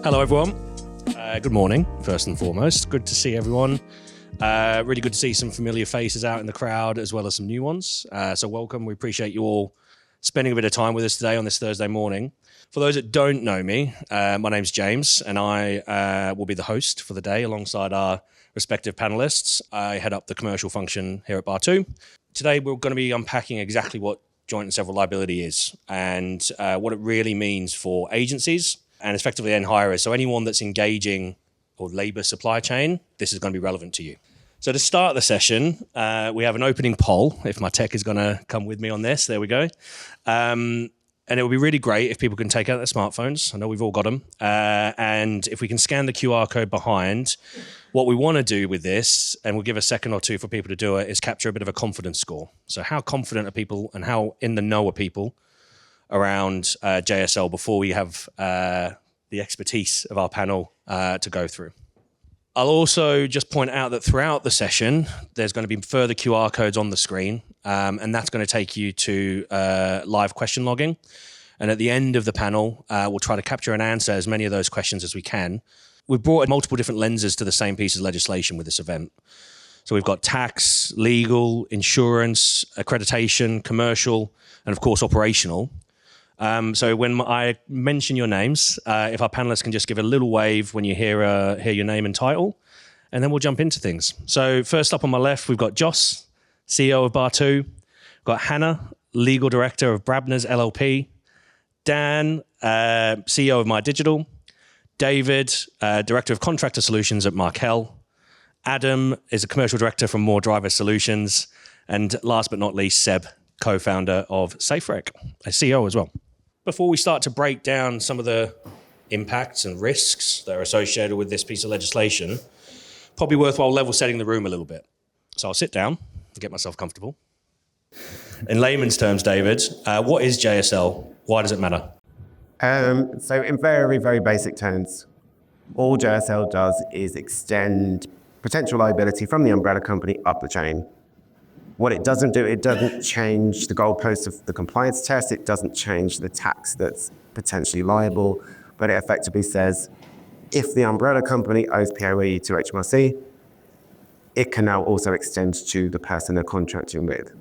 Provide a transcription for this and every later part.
Hello, everyone. Good morning, first and foremost. Good to see everyone. Really good to see some familiar faces out in the crowd, as well as some new ones. So welcome. We appreciate you all spending a bit of time with us today on this Thursday morning. For those that don't know me, my name's James, and I will be the host for the day alongside our respective panelists. I head up the commercial function here at Bar 2. Today, we're going to be unpacking exactly what joint and several liability is and what it really means for agencies and effectively end hirers. So anyone that's engaging or labour supply chain, this is going to be relevant to you. So to start the session, we have an opening poll. If my tech is going to come with me on this, there we go. And it would be really great if people can take out their smartphones. I know we've all got them. And if we can scan the QR code behind, what we want to do with this, and we'll give a second or two for people to do it, is capture a bit of a confidence score. So how confident are people and how in the know are people around JSL before we have the expertise of our panel to go through. I'll also just point out that throughout the session, there's going to be further QR codes on the screen, and that's going to take you to live question logging. And at the end of the panel, we'll try to capture and answer as many of those questions as we can. We've brought multiple different lenses to the same piece of legislation with this event. So we've got tax, legal, insurance, accreditation, commercial, and of course, operational. So when I mention your names, if our panelists can just give a little wave when you hear your name and title, and then we'll jump into things. So first up on my left, we've got Joss, CEO of Bar 2. We've got Hannah, Legal Director of Brabner's LLP. Dan, CEO of My Digital. David, Director of Contractor Solutions at Markel. Adam is a Commercial Director from More Driver Solutions. And last but not least, Seb, co-founder of SafeRec, a CEO as well. Before we start to break down some of the impacts and risks that are associated with this piece of legislation, probably worthwhile level setting the room a little bit. So I'll sit down and get myself comfortable. In layman's terms, David, what is JSL? Why does it matter? So in very, very basic terms, all JSL does is extend potential liability from the umbrella company up the chain. What it doesn't do, it doesn't change the goalposts of the compliance test. It doesn't change the tax that's potentially liable, but it effectively says, if the umbrella company owes POE to HMRC, it can now also extend to the person they're contracting with.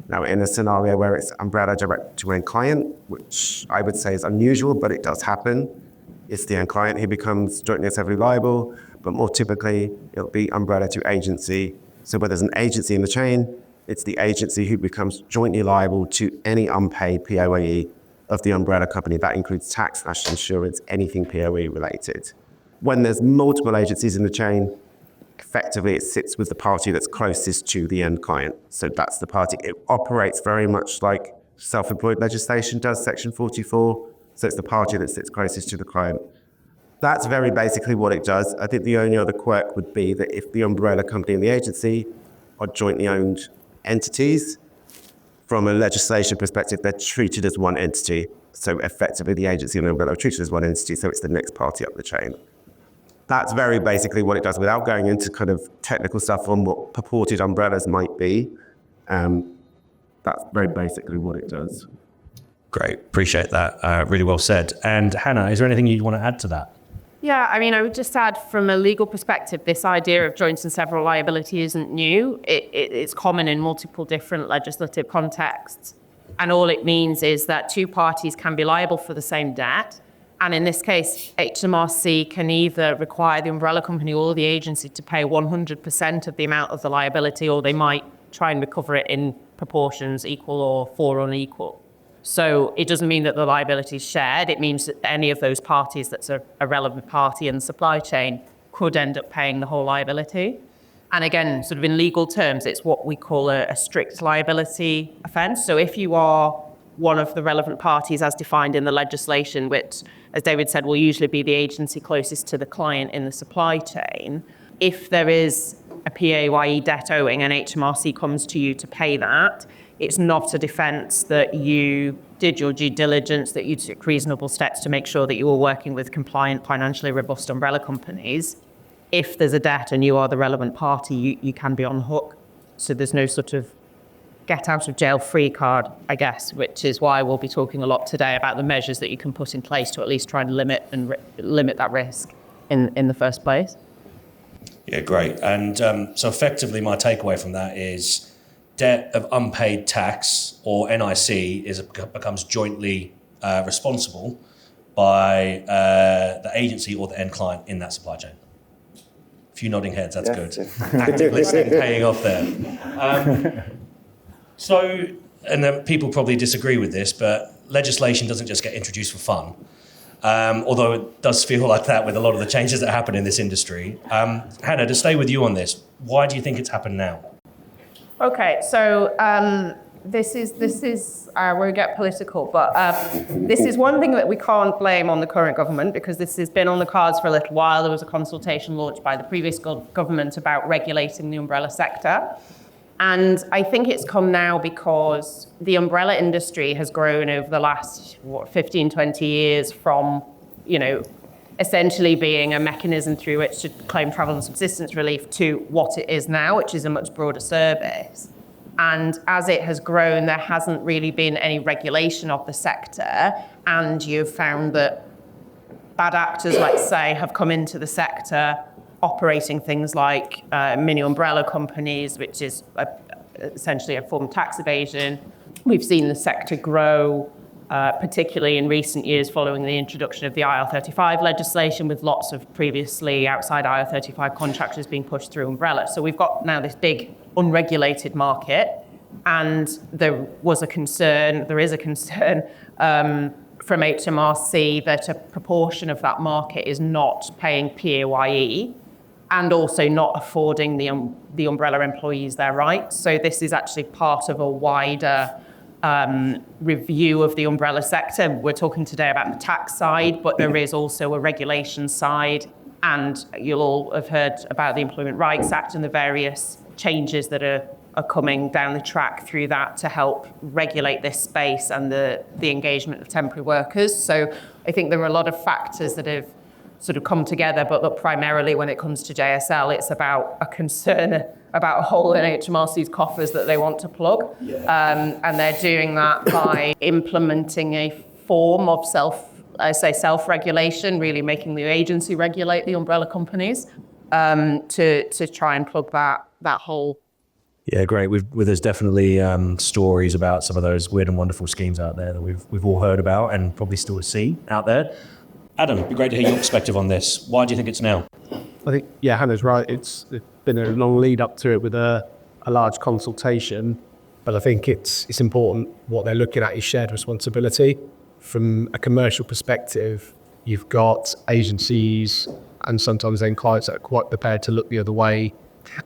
Now, in a scenario where it's umbrella direct to end client, which I would say is unusual, but it does happen, it's the end client who becomes jointly and severally liable, but more typically, it'll be umbrella to agency. So where there's an agency in the chain, it's the agency who becomes jointly liable to any unpaid POE of the umbrella company. That includes tax, national insurance, anything POE related. When there's multiple agencies in the chain, effectively it sits with the party that's closest to the end client. So that's the party. It operates very much like self-employed legislation does, Section 44. So it's the party that sits closest to the client. That's very basically what it does. I think the only other quirk would be that if the umbrella company and the agency are jointly owned entities, from a legislation perspective, they're treated as one entity. So effectively, the agency and the umbrella are treated as one entity, so it's the next party up the chain. That's very basically what it does, without going into kind of technical stuff on what purported umbrellas might be. That's very basically what it does. Great, appreciate that. Really well said. And Hannah, is there anything you'd want to add to that? Yeah, I mean, I would just add from a legal perspective, this idea of joint and several liability isn't new. It's common in multiple different legislative contexts. And all it means is that two parties can be liable for the same debt. And in this case, HMRC can either require the umbrella company or the agency to pay 100% of the amount of the liability, or they might try and recover it in proportions equal or for unequal. So it doesn't mean that the liability is shared. It means that any of those parties that's a relevant party in the supply chain could end up paying the whole liability. And again, sort of in legal terms, it's what we call a strict liability offence. So if you are one of the relevant parties as defined in the legislation, which, as David said, will usually be the agency closest to the client in the supply chain, if there is a PAYE debt owing and HMRC comes to you to pay that, it's not a defence that you did your due diligence, that you took reasonable steps to make sure that you were working with compliant, financially robust umbrella companies. If there's a debt and you are the relevant party, you can be on the hook. So there's no sort of get out of jail free card, I guess, which is why we'll be talking a lot today about the measures that you can put in place to at least try and limit that risk in the first place. Yeah, great. And so effectively my takeaway from that is debt of unpaid tax, or NIC, becomes jointly responsible by the agency or the end client in that supply chain. A few nodding heads, that's good. Active listening paying off there. So, and then people probably disagree with this, but legislation doesn't just get introduced for fun. Although it does feel like that with a lot of the changes that happen in this industry. Hannah, to stay with you on this, why do you think it's happened now? Okay, so this is we'll get political, but this is one thing that we can't blame on the current government, because this has been on the cards for a little while. There was a consultation launched by the previous government about regulating the umbrella sector. And I think it's come now because the umbrella industry has grown over the last 15, 20 years from, essentially being a mechanism through which to claim travel and subsistence relief to what it is now, which is a much broader service. And as it has grown, there hasn't really been any regulation of the sector. And you've found that bad actors, let's say, have come into the sector operating things like mini umbrella companies, which is essentially a form of tax evasion. We've seen the sector grow, particularly in recent years following the introduction of the IR35 legislation, with lots of previously outside IR35 contractors being pushed through umbrella. So we've got now this big unregulated market, and there is a concern from HMRC that a proportion of that market is not paying PAYE, and also not affording the umbrella employees their rights. So this is actually part of a wider review of the umbrella sector. We're talking today about the tax side, but there is also a regulation side, and you'll all have heard about the Employment Rights Act and the various changes that are coming down the track through that to help regulate this space and the engagement of temporary workers. So I think there are a lot of factors that have sort of come together, but look, primarily when it comes to JSL, it's about a concern about a hole in HMRC's coffers that they want to plug. And they're doing that by implementing a form of self-regulation, really making the agency regulate the umbrella companies to try and plug that hole. Yeah, great. There's definitely stories about some of those weird and wonderful schemes out there that we've all heard about and probably still see out there. Adam, it'd be great to hear your perspective on this. Why do you think it's now? I think, Hannah's right. It's been a long lead up to it with a large consultation, but I think it's important what they're looking at is shared responsibility. From a commercial perspective, you've got agencies and sometimes then clients that are quite prepared to look the other way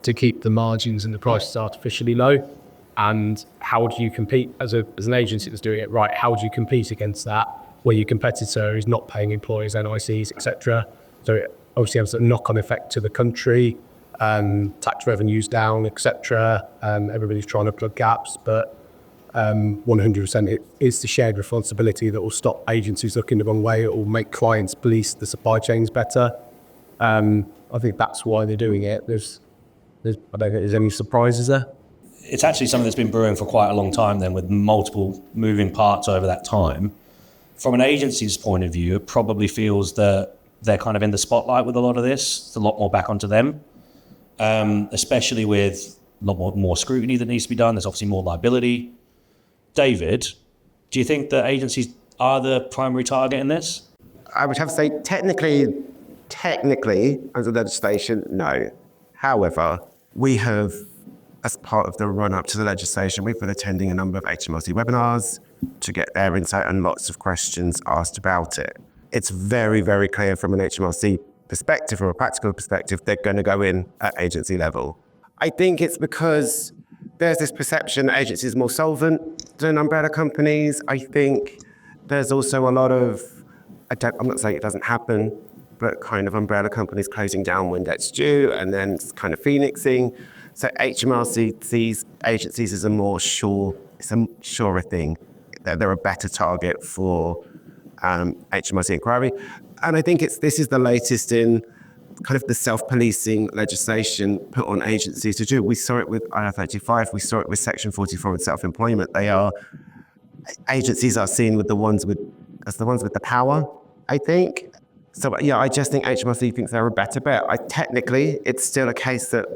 to keep the margins and the prices artificially low. And how do you compete as an agency that's doing it right? How do you compete against that, where your competitor is not paying employees, NICs, etc.? So it obviously has a knock-on effect to the country, tax revenues down, etc. Everybody's trying to plug gaps, but 100% it is the shared responsibility that will stop agencies looking the wrong way. It will make clients police the supply chains better. I think that's why they're doing it. I don't think there's any surprises there. It's actually something that's been brewing for quite a long time then, with multiple moving parts over that time. From an agency's point of view, it probably feels that they're kind of in the spotlight with a lot of this. It's a lot more back onto them, especially with a lot more scrutiny that needs to be done. There's obviously more liability. David, do you think that agencies are the primary target in this? I would have to say technically, under legislation, no. However, we have, as part of the run-up to the legislation, we've been attending a number of HMRC webinars to get their insight and lots of questions asked about it. It's very, very clear from an HMRC perspective or a practical perspective, they're going to go in at agency level. I think it's because there's this perception that agencies are more solvent than umbrella companies. I think there's also a lot of, I'm not saying it doesn't happen, but kind of umbrella companies closing down when debt's due and then kind of phoenixing. So HMRC sees agencies as a more surer thing. They're a better target for HMRC inquiry. And I think this is the latest in kind of the self-policing legislation put on agencies to do. We saw it with IR35, we saw it with Section 44 and self-employment. Agencies are seen with as the ones with the power, I think. So yeah, I just think HMRC thinks they're a better bet. Technically, it's still a case that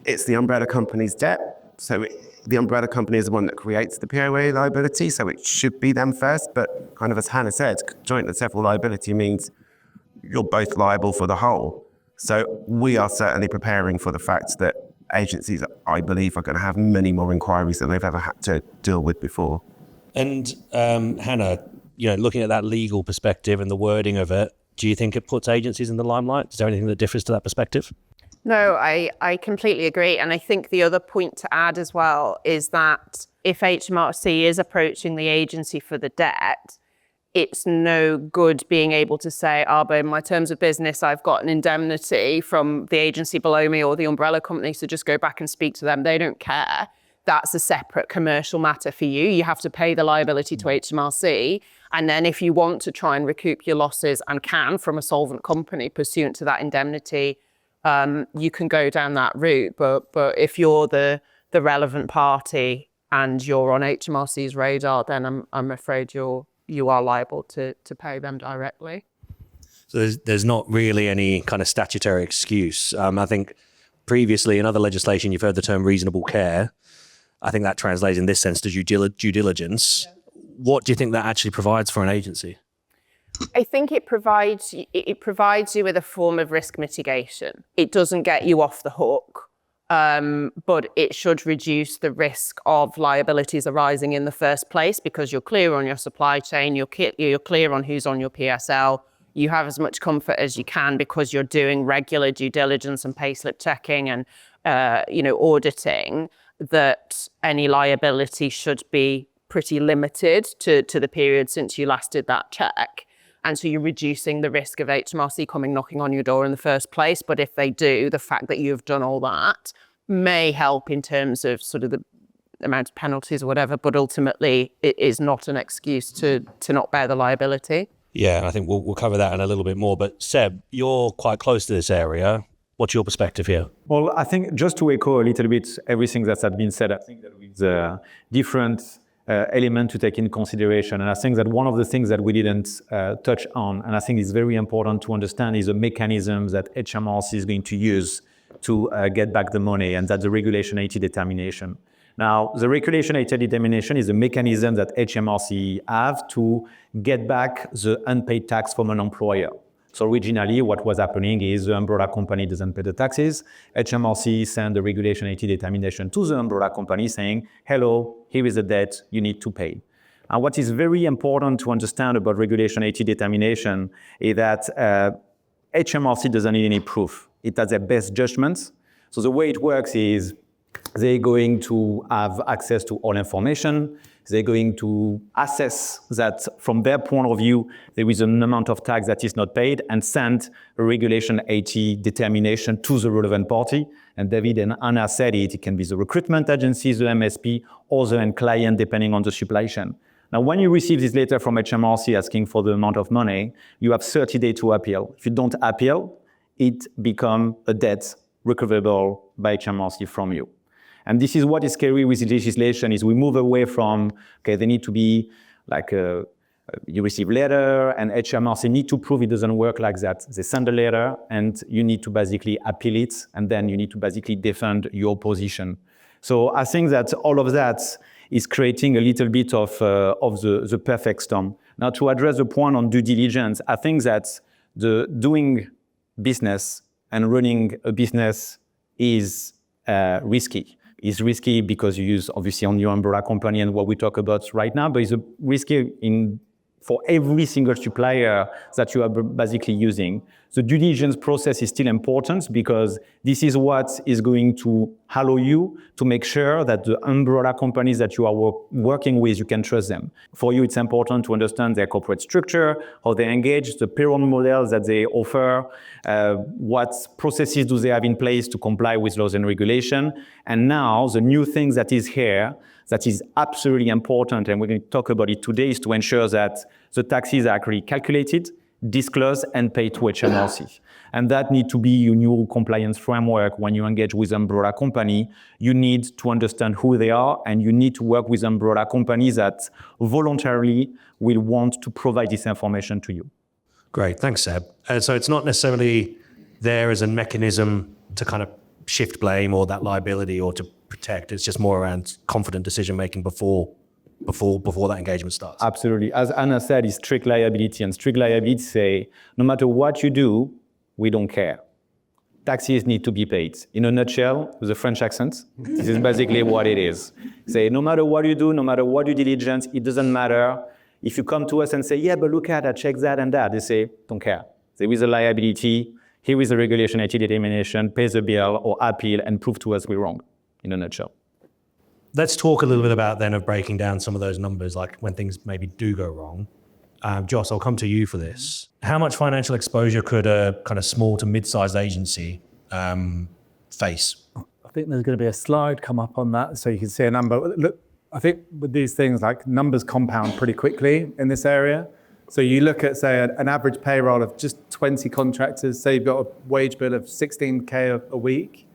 it's the umbrella company's debt. So the umbrella company is the one that creates the POA liability, so it should be them first. But kind of as Hannah said, joint and several liability means you're both liable for the whole. So we are certainly preparing for the fact that agencies, I believe, are going to have many more inquiries than they've ever had to deal with before. And Hannah, looking at that legal perspective and the wording of it, do you think it puts agencies in the limelight? Is there anything that differs to that perspective? No, I completely agree. And I think the other point to add as well is that if HMRC is approaching the agency for the debt, it's no good being able to say, but in my terms of business, I've got an indemnity from the agency below me or the umbrella company, so just go back and speak to them. They don't care. That's a separate commercial matter for you. You have to pay the liability to HMRC. And then if you want to try and recoup your losses and can from a solvent company pursuant to that indemnity, you can go down that route. But if you're the relevant party and you're on HMRC's radar, then I'm afraid you are liable to pay them directly. So there's not really any kind of statutory excuse. I think previously in other legislation, you've heard the term reasonable care. I think that translates in this sense to due diligence. Yeah. What do you think that actually provides for an agency? I think it provides you with a form of risk mitigation. It doesn't get you off the hook, but it should reduce the risk of liabilities arising in the first place because you're clear on your supply chain, you're clear on who's on your PSL, you have as much comfort as you can because you're doing regular due diligence and payslip checking and auditing, that any liability should be pretty limited to the period since you last did that check. And so you're reducing the risk of HMRC coming knocking on your door in the first place. But if they do, the fact that you've done all that may help in terms of sort of the amount of penalties or whatever, but ultimately it is not an excuse to not bear the liability. Yeah, and I think we'll cover that in a little bit more. But Seb, you're quite close to this area. What's your perspective here? Well, I think just to echo a little bit everything that has been said, I think that with different element to take in consideration. And I think that one of the things that we didn't touch on, and I think is very important to understand, is the mechanism that HMRC is going to use to get back the money, and that's the Regulation 80 determination. Now, the Regulation 80 determination is a mechanism that HMRC have to get back the unpaid tax from an employer. So originally, what was happening is the umbrella company doesn't pay the taxes. HMRC sent the Regulation 80 determination to the umbrella company saying, hello, here is a debt you need to pay. And what is very important to understand about Regulation 80 determination is that HMRC doesn't need any proof. It has their best judgments. So the way it works is they're going to have access to all information. They're going to assess that from their point of view, there is an amount of tax that is not paid and send a Regulation 80 determination to the relevant party. And David and Anna said it can be the recruitment agencies, the MSP, or the end client, depending on the supply chain. Now, when you receive this letter from HMRC asking for the amount of money, you have 30 days to appeal. If you don't appeal, it becomes a debt recoverable by HMRC from you. And this is what is scary with the legislation, is we move away from, okay, they need to be like, you receive letter and HMRC need to prove it doesn't work like that. They send a letter and you need to basically appeal it, and then you need to basically defend your position. So I think that all of that is creating a little bit of the perfect storm. Now, to address the point on due diligence, I think that the doing business and running a business is risky. It's risky because you use obviously on your umbrella company and what we talk about right now, but it's risky for every single supplier that you are basically using. The due diligence process is still important because this is what is going to allow you to make sure that the umbrella companies that you are working with, you can trust them. For you, it's important to understand their corporate structure, how they engage, the payroll models that they offer, what processes do they have in place to comply with laws and regulation. And now the new thing that is here, that is absolutely important, and we're going to talk about it today, is to ensure that the taxes are actually calculated, disclose and pay to HMRC. And that need to be your new compliance framework. When you engage with umbrella company, you need to understand who they are, and you need to work with umbrella companies that voluntarily will want to provide this information to you. Great, thanks, Seb. So it's not necessarily there as a mechanism to kind of shift blame or that liability or to protect. It's just more around confident decision making before that engagement starts. Absolutely. As Anna said, it's strict liability, and strict liability say no matter what you do, we don't care. Taxes need to be paid. In a nutshell, with a French accent, this is basically what it is. Say no matter what you do, no matter what you diligence, it doesn't matter. If you come to us and say, yeah, but look at, I check that and that, they say, don't care. There is a liability, here is a regulation IT determination, pay the bill or appeal and prove to us we're wrong, in a nutshell. Let's talk a little bit about then of breaking down some of those numbers, like when things maybe do go wrong. Joss, I'll come to you for this. How much financial exposure could a kind of small to mid-sized agency face? I think there's going to be a slide come up on that so you can see a number. Look, I think with these things, like numbers compound pretty quickly in this area. So you look at, say, an average payroll of just 20 contractors, say you've got a wage bill of 16K a week,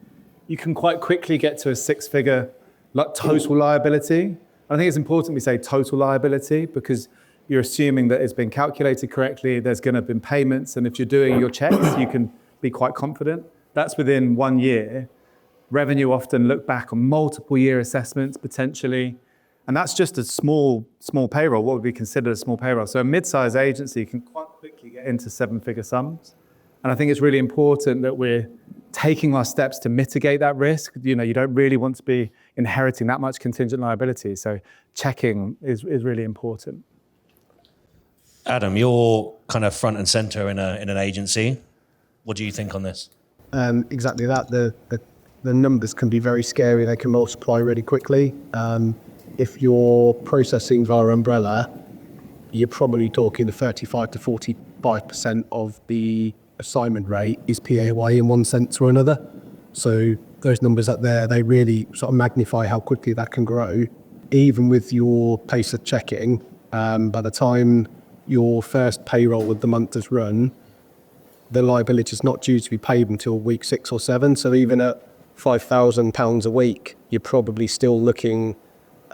you can quite quickly get to a six-figure like total liability. I think it's important we say total liability because you're assuming that it's been calculated correctly, there's going to have been payments, and if you're doing your checks, you can be quite confident. That's within 1 year. Revenue often look back on multiple year assessments potentially, and that's just a small payroll, what would be considered a small payroll. So a mid-sized agency can quite quickly get into seven-figure sums. And I think it's really important that we're taking our steps to mitigate that risk. You know, you don't really want to be inheriting that much contingent liability. So checking is really important. Adam, you're kind of front and center in an agency. What do you think on this? Exactly that. The numbers can be very scary. They can multiply really quickly. If you're processing via umbrella, you're probably talking the 35 to 45% of the assignment rate is PAYE in one sense or another. So those numbers up there, they really sort of magnify how quickly that can grow. Even with your pace of checking, by the time your first payroll of the month has run, the liability is not due to be paid until week 6 or 7. So even at £5,000 a week, you're probably still looking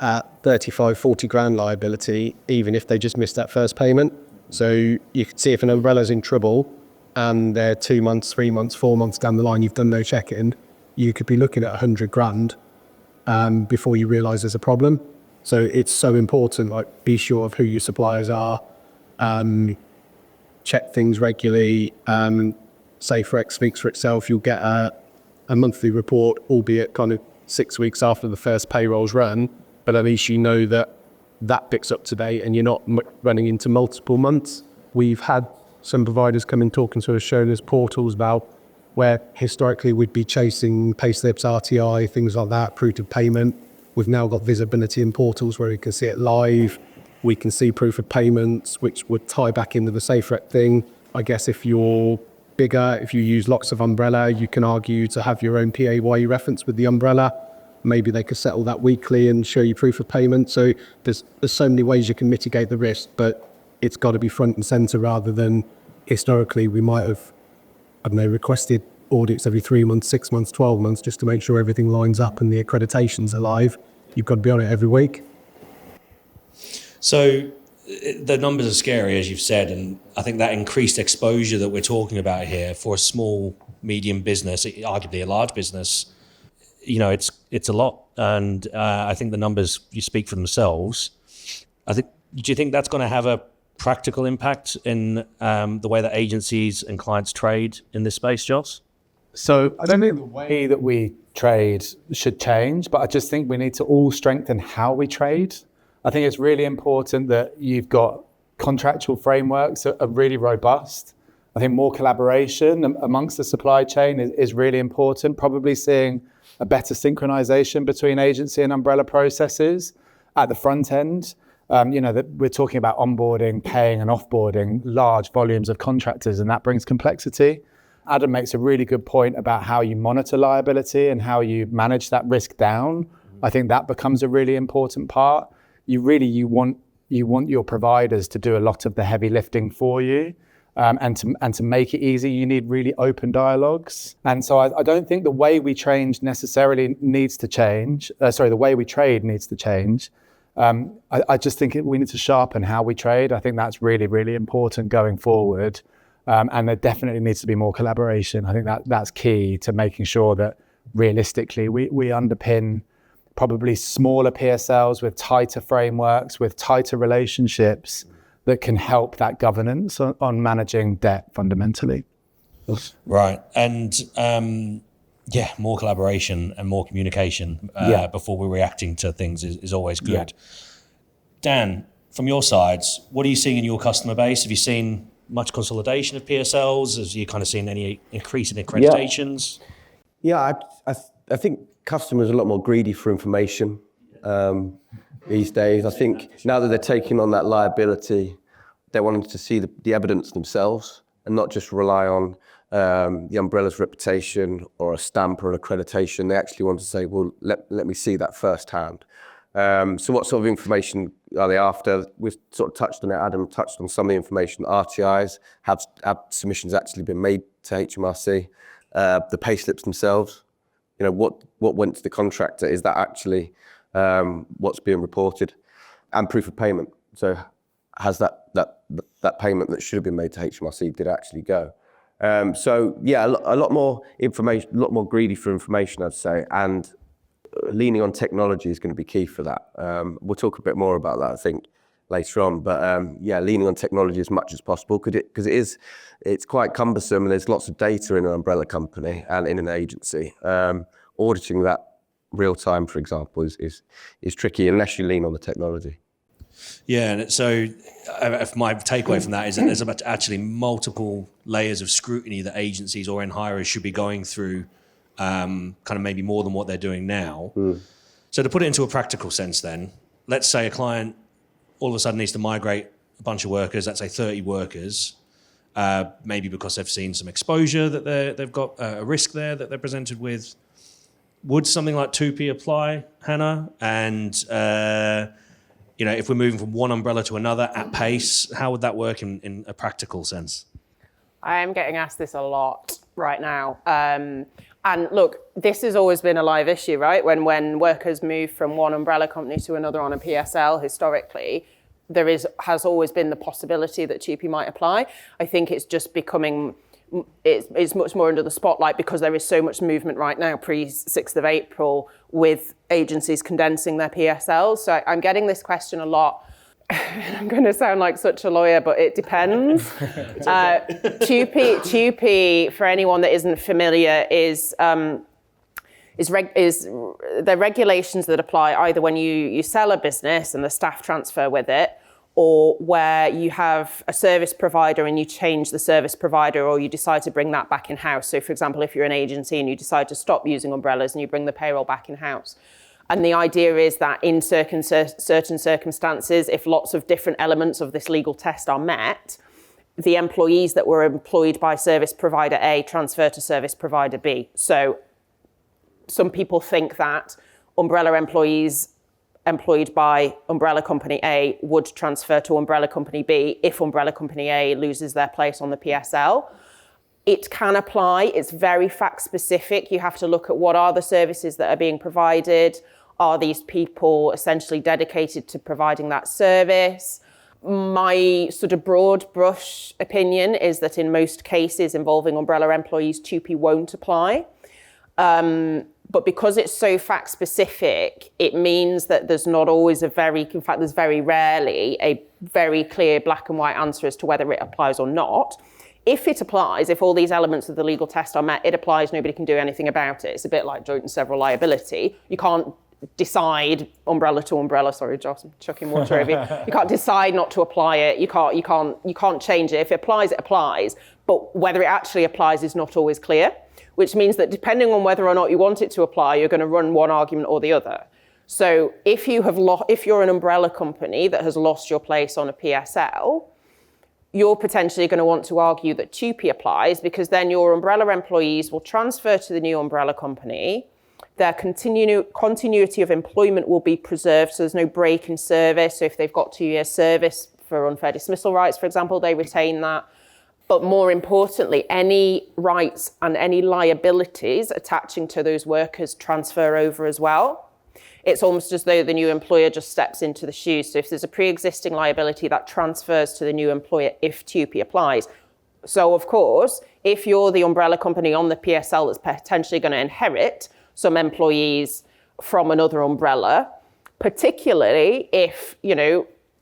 at 35, 40 grand liability, even if they just missed that first payment. So you can see if an umbrella's in trouble and they're 2 months, 3 months, 4 months down the line, you've done no check-in, you could be looking at 100 grand before you realise there's a problem. So it's so important, like be sure of who your suppliers are, check things regularly. SafeRec speaks for itself. You'll get a monthly report, albeit kind of 6 weeks after the first payroll's run, but at least you know that bit's up to date and you're not running into multiple months. We've had some providers come in talking to us, showing us portals about where historically we'd be chasing payslips, RTI, things like that, proof of payment. We've now got visibility in portals where we can see it live. We can see proof of payments, which would tie back into the SafeRec thing. I guess if you're bigger, if you use lots of umbrella, you can argue to have your own PAYE reference with the umbrella. Maybe they could settle that weekly and show you proof of payment. So there's so many ways you can mitigate the risk, but it's got to be front and center rather than historically we might have, requested audits every 3 months, 6 months, 12 months just to make sure everything lines up and the accreditations are live. You've got to be on it every week. So the numbers are scary, as you've said, and I think that increased exposure that we're talking about here for a small, medium business, arguably a large business, it's a lot. And I think the numbers you speak for themselves. Do you think that's going to have a practical impact in the way that agencies and clients trade in this space, Joss? So I don't think the way that we trade should change, but I just think we need to all strengthen how we trade. I think it's really important that you've got contractual frameworks that are really robust. I think more collaboration amongst the supply chain is really important, probably seeing a better synchronization between agency and umbrella processes at the front end. That we're talking about onboarding, paying and offboarding large volumes of contractors, and that brings complexity. Adam makes a really good point about how you monitor liability and how you manage that risk down. I think that becomes a really important part. You want your providers to do a lot of the heavy lifting for you. and to make it easy, you need really open dialogues. And so I don't think the way we train necessarily needs to change. The way we trade needs to change. I just think we need to sharpen how we trade. I think that's really, really important going forward. And there definitely needs to be more collaboration. I think that's key to making sure that realistically we underpin probably smaller PSLs with tighter frameworks, with tighter relationships that can help that governance on managing debt fundamentally. Right. And more collaboration and more communication before we're reacting to things is always good. Yeah. Dan, from your sides, what are you seeing in your customer base? Have you seen much consolidation of PSLs? Have you kind of seen any increase in accreditations? Yeah, I think customers are a lot more greedy for information these days. I think now that they're taking on that liability, they're wanting to see the evidence themselves and not just rely on the umbrella's reputation or a stamp or an accreditation. They actually want to say, well, let me see that firsthand. So what sort of information are they after? We've sort of touched on it. Adam touched on some of the information. RTIs, have submissions actually been made to HMRC? The pay slips themselves, what went to the contractor? Is that actually what's being reported? And proof of payment. So has that payment that should have been made to HMRC did actually go? So yeah, a lot more information, a lot more greedy for information, I'd say, and leaning on technology is going to be key for that. We'll talk a bit more about that, I think, later on. But leaning on technology as much as possible, because it's quite cumbersome, and there's lots of data in an umbrella company and in an agency. Auditing that real time, for example, is tricky unless you lean on the technology. Yeah, and so if my takeaway from that is that there's actually multiple layers of scrutiny that agencies or end hirers should be going through, kind of maybe more than what they're doing now. So to put it into a practical sense then, let's say a client all of a sudden needs to migrate a bunch of workers, let's say 30 workers, maybe because they've seen some exposure that they've got a risk there that they're presented with. Would something like 2P apply, Hannah? And if we're moving from one umbrella to another at pace, how would that work in a practical sense? I am getting asked this a lot right now. And look, this has always been a live issue, right? When workers move from one umbrella company to another on a PSL, historically, has always been the possibility that 2P might apply. I think it's just becoming, it's much more under the spotlight because there is so much movement right now, pre-6th of April, with agencies condensing their PSLs. So I'm getting this question a lot. I'm going to sound like such a lawyer, but it depends. 2P, for anyone that isn't familiar, is the regulations that apply either when you sell a business and the staff transfer with it, or where you have a service provider and you change the service provider, or you decide to bring that back in-house. So, for example, if you're an agency and you decide to stop using umbrellas and you bring the payroll back in-house. And the idea is that in certain circumstances, if lots of different elements of this legal test are met, the employees that were employed by service provider A transfer to service provider B. So some people think that umbrella employees employed by umbrella company A would transfer to umbrella company B if umbrella company A loses their place on the PSL. It can apply. It's very fact specific. You have to look at what are the services that are being provided. Are these people essentially dedicated to providing that service? My sort of broad brush opinion is that in most cases involving umbrella employees, 2P won't apply. But because it's so fact specific, it means that there's not always there's very rarely a very clear black and white answer as to whether it applies or not. If it applies, if all these elements of the legal test are met, it applies, nobody can do anything about it. It's a bit like joint and several liability. You can't decide umbrella to umbrella. Sorry, Josh, I'm chucking water over you. You can't decide not to apply it. You can't change it. If it applies, it applies. But whether it actually applies is not always clear, which means that depending on whether or not you want it to apply, you're going to run one argument or the other. So if you're an umbrella company that has lost your place on a PSL, you're potentially going to want to argue that 2P applies, because then your umbrella employees will transfer to the new umbrella company. Their continuity of employment will be preserved, so there's no break in service. So if they've got 2 years service for unfair dismissal rights, for example, they retain that. But more importantly, any rights and any liabilities attaching to those workers transfer over as well. It's almost as though the new employer just steps into the shoes. So if there's a pre-existing liability, that transfers to the new employer if TUPE applies. So of course, if you're the umbrella company on the PSL that's potentially going to inherit some employees from another umbrella, particularly if,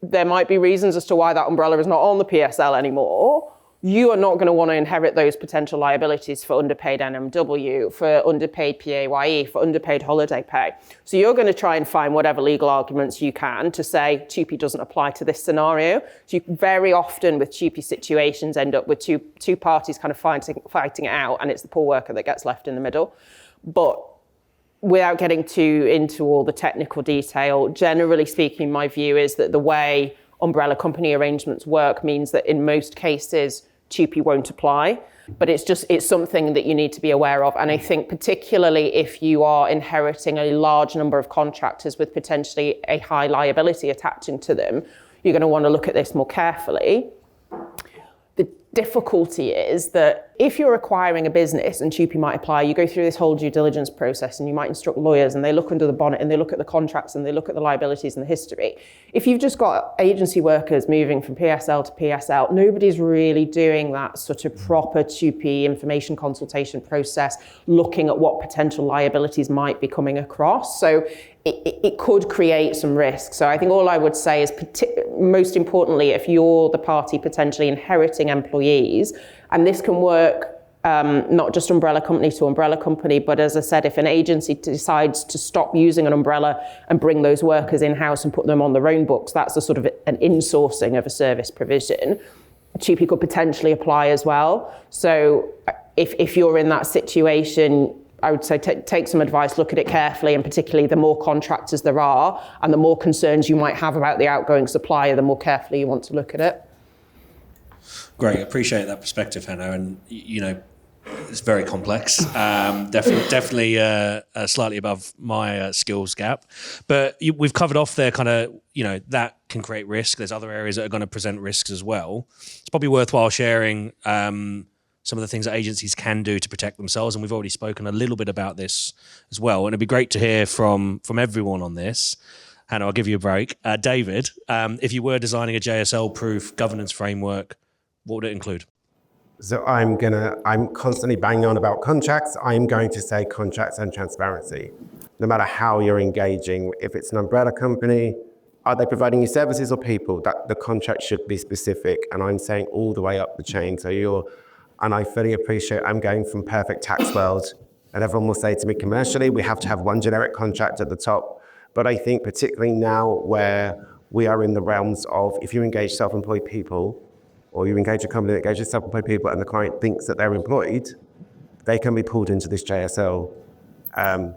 there might be reasons as to why that umbrella is not on the PSL anymore, you are not going to want to inherit those potential liabilities for underpaid NMW, for underpaid PAYE, for underpaid holiday pay. So you're going to try and find whatever legal arguments you can to say TUPE doesn't apply to this scenario. So you very often with TUPE situations end up with two parties kind of fighting it out, and it's the poor worker that gets left in the middle. But without getting into all the technical detail, generally speaking, my view is that the way umbrella company arrangements work means that in most cases, TUPE won't apply, but it's something that you need to be aware of. And I think particularly if you are inheriting a large number of contractors with potentially a high liability attaching to them, you're going to want to look at this more carefully. The difficulty is that if you're acquiring a business and TUPE might apply, you go through this whole due diligence process and you might instruct lawyers and they look under the bonnet and they look at the contracts and they look at the liabilities and the history. If you've just got agency workers moving from PSL to PSL, nobody's really doing that sort of proper TUPE information consultation process, looking at what potential liabilities might be coming across. So it could create some risk. So I think all I would say is most importantly, if you're the party potentially inheriting employees, and this can work not just umbrella company to umbrella company, but as I said, if an agency decides to stop using an umbrella and bring those workers in-house and put them on their own books, that's a sort of an insourcing of a service provision. TUPE could potentially apply as well. So if you're in that situation, I would say take some advice, look at it carefully, and particularly the more contractors there are and the more concerns you might have about the outgoing supplier, the more carefully you want to look at it. Great, appreciate that perspective, Hannah, and it's very complex. Definitely slightly above my skills gap, but we've covered off there kind of that can create risk. There's other areas that are going to present risks as well. It's probably worthwhile sharing some of the things that agencies can do to protect themselves, and we've already spoken a little bit about this as well. And it'd be great to hear from everyone on this. Hannah, I'll give you a break. David, if you were designing a JSL-proof governance framework, what would it include? So I'm constantly banging on about contracts. I'm going to say contracts and transparency. No matter how you're engaging, if it's an umbrella company, are they providing you services or people? That the contract should be specific. And I'm saying all the way up the chain. And I fully appreciate I'm going from perfect tax world, and everyone will say to me commercially, we have to have one generic contract at the top. But I think particularly now where we are in the realms of if you engage self-employed people, or you engage a company that engages self-employed people and the client thinks that they're employed, they can be pulled into this JSL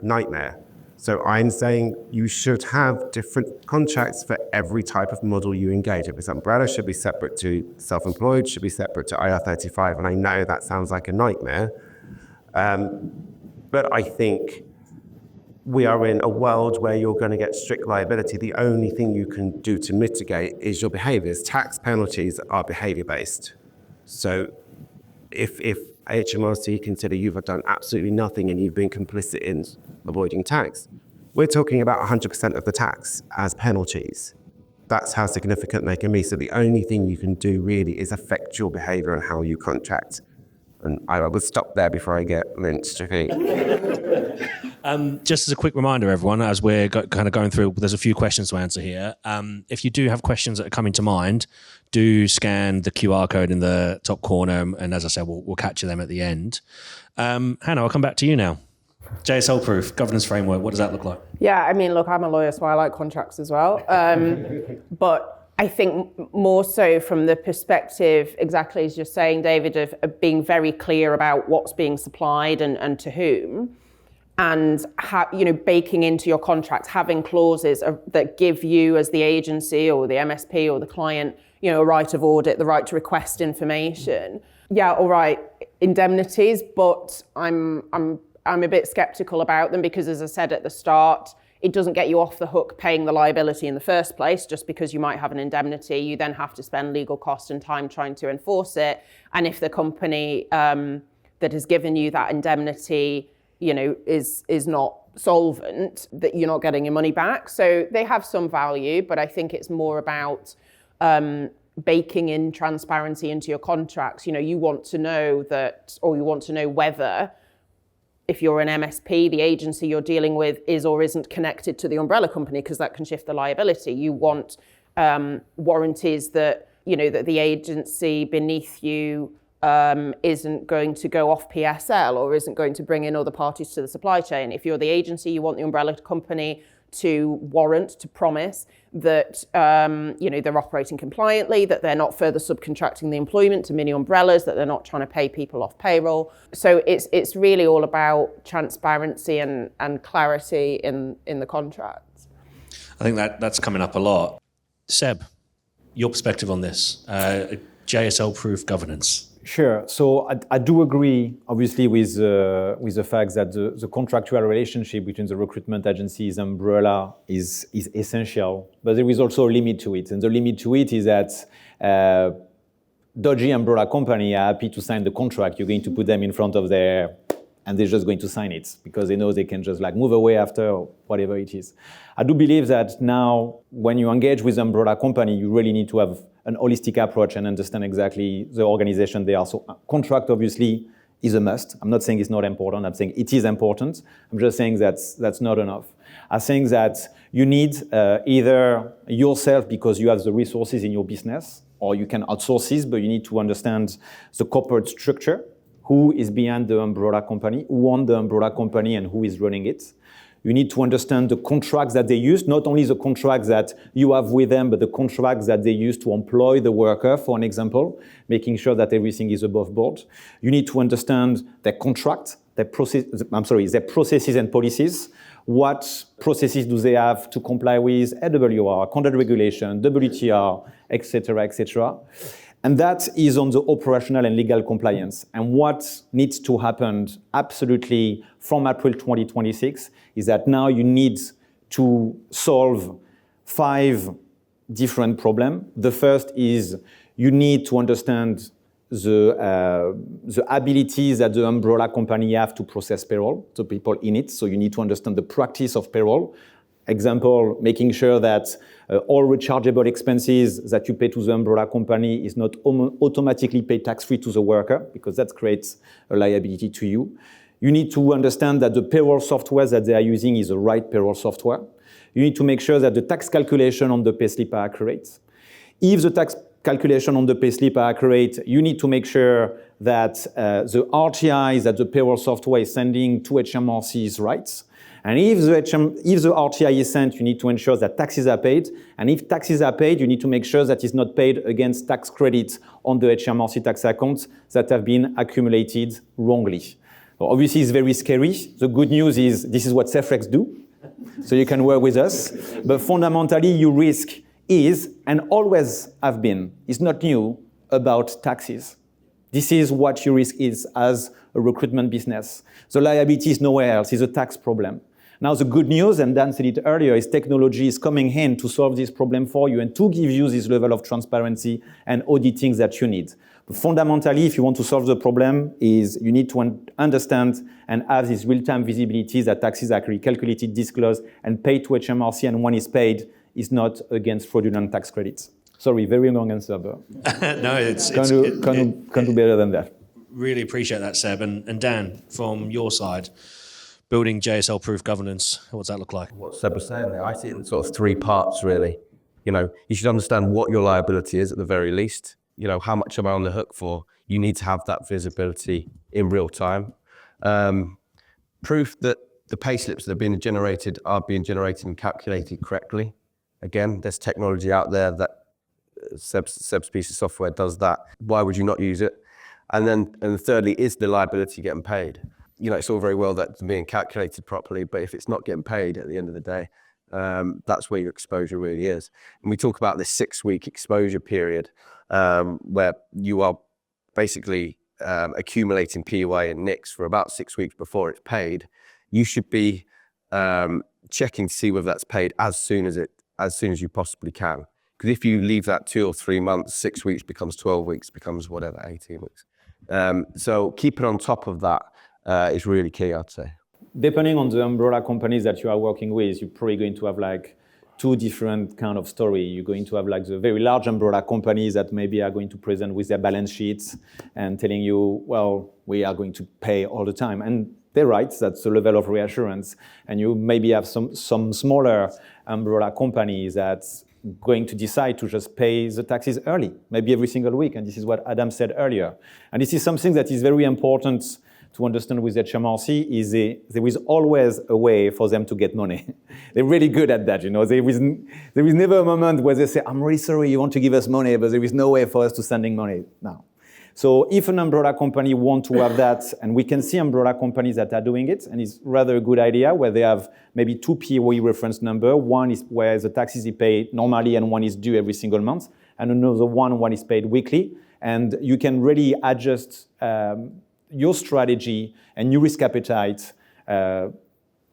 nightmare. So I'm saying you should have different contracts for every type of model you engage. If it's umbrella, should be separate to self-employed, should be separate to IR35. And I know that sounds like a nightmare, but I think we are in a world where you're going to get strict liability. The only thing you can do to mitigate is your behaviors. Tax penalties are behavior-based. So if HMRC consider you've done absolutely nothing and you've been complicit in avoiding tax, we're talking about 100% of the tax as penalties. That's how significant they can be. So the only thing you can do really is affect your behavior and how you contract. And I will stop there before I get lynched, okay? Just as a quick reminder, everyone, as we're kind of going through, there's a few questions to answer here. If you do have questions that are coming to mind, do scan the QR code in the top corner. And as I said, we'll capture them at the end. Hannah, I'll come back to you now. JSL-proof governance framework, what does that look like? Yeah, I mean, look, I'm a lawyer, so I like contracts as well. But I think more so from the perspective, exactly as you're saying, David, of being very clear about what's being supplied and to whom, and baking into your contract, having clauses that give you as the agency or the MSP or the client, a right of audit, the right to request information. Yeah, all right, indemnities, but I'm a bit skeptical about them because, as I said at the start, it doesn't get you off the hook paying the liability in the first place, just because you might have an indemnity. You then have to spend legal cost and time trying to enforce it. And if the company that has given you that indemnity, is not solvent, that you're not getting your money back. So they have some value, but I think it's more about baking in transparency into your contracts. You want to know that, or you want to know whether, if you're an MSP, the agency you're dealing with is or isn't connected to the umbrella company, because that can shift the liability. You want warranties that, that the agency beneath you isn't going to go off PSL or isn't going to bring in other parties to the supply chain. If you're the agency, you want the umbrella company to warrant, to promise that they're operating compliantly, that they're not further subcontracting the employment to mini umbrellas, that they're not trying to pay people off payroll. So it's really all about transparency and clarity in the contracts. I think that's coming up a lot. Seb, your perspective on this, JSL-proof governance. Sure. So I do agree, obviously, with the fact that the contractual relationship between the recruitment agencies and umbrella is essential. But there is also a limit to it. And the limit to it is that dodgy umbrella company are happy to sign the contract. You're going to put them in front of and they're just going to sign it because they know they can just move away after, or whatever it is. I do believe that now, when you engage with umbrella company, you really need to have an holistic approach and understand exactly the organization they are. So contract, obviously, is a must. I'm not saying it's not important. I'm saying it is important. I'm just saying that's not enough. I think that you need either yourself, because you have the resources in your business, or you can outsource this, but you need to understand the corporate structure. Who is behind the umbrella company, who owns the umbrella company, and who is running it. You need to understand the contracts that they use, not only the contracts that you have with them, but the contracts that they use to employ the worker, for an example, making sure that everything is above board. You need to understand their contract, their processes and policies. What processes do they have to comply with AWR, conduct regulation, WTR, etc., etc. And that is on the operational and legal compliance. And what needs to happen absolutely from April 2026 is that now you need to solve 5 different problems. The first is you need to understand the abilities that the umbrella company have to process payroll, the people in it. So you need to understand the practice of payroll. Example, making sure that all rechargeable expenses that you pay to the umbrella company is not automatically paid tax-free to the worker, because that creates a liability to you. You need to understand that the payroll software that they are using is the right payroll software. You need to make sure that the tax calculation on the payslip are accurate. If the tax calculation on the payslip are accurate, you need to make sure that the RTIs that the payroll software is sending to HMRC is right. And if the RTI is sent, you need to ensure that taxes are paid. And if taxes are paid, you need to make sure that it's not paid against tax credits on the HMRC tax accounts that have been accumulated wrongly. Well, obviously, it's very scary. The good news is this is what Safrex do. So you can work with us. But fundamentally, your risk is, and always have been, is not new, about taxes. This is what your risk is as a recruitment business. The liability is nowhere else. It's a tax problem. Now, the good news, and Dan said it earlier, is technology is coming in to solve this problem for you and to give you this level of transparency and auditing that you need. But fundamentally, if you want to solve the problem, is you need to understand and have this real-time visibility that taxes are calculated, disclosed, and paid to HMRC, and when it's paid, is not against fraudulent tax credits. Sorry, very long answer, but no, can't do better than that. Really appreciate that, Seb. And Dan, from your side, building JSL-proof governance, what's that look like? What Seb was saying there, I see it in sort of 3 parts, really. You should understand what your liability is at the very least. How much am I on the hook for? You need to have that visibility in real time. Proof that the payslips that are being generated and calculated correctly. Again, there's technology out there that Seb's piece of software does that. Why would you not use it? And thirdly, is the liability getting paid? It's all very well that it's being calculated properly, but if it's not getting paid at the end of the day, that's where your exposure really is. And we talk about this 6-week exposure period where you are basically accumulating PUA and NICs for about 6 weeks before it's paid. You should be checking to see whether that's paid as soon as you possibly can. Because if you leave that 2 or 3 months, 6 weeks becomes 12 weeks, becomes whatever, 18 weeks. So keeping on top of that is really key, I'd say. Depending on the umbrella companies that you are working with, you're probably going to have like 2 different kind of story. You're going to have like the very large umbrella companies that maybe are going to present with their balance sheets and telling you, well, we are going to pay all the time. And they're right, that's the level of reassurance. And you maybe have some smaller umbrella companies that's going to decide to just pay the taxes early, maybe every single week. And this is what Adam said earlier. And this is something that is very important to understand with HMRC is there is always a way for them to get money. They're really good at that, you know. There is never a moment where they say, I'm really sorry, you want to give us money, but there is no way for us to sending money now. So if an umbrella company want to have that, and we can see umbrella companies that are doing it, and it's rather a good idea where they have maybe 2 POE reference number. One is where the taxes is paid normally and one is due every single month, and another one is paid weekly. And you can really adjust your strategy and your risk appetite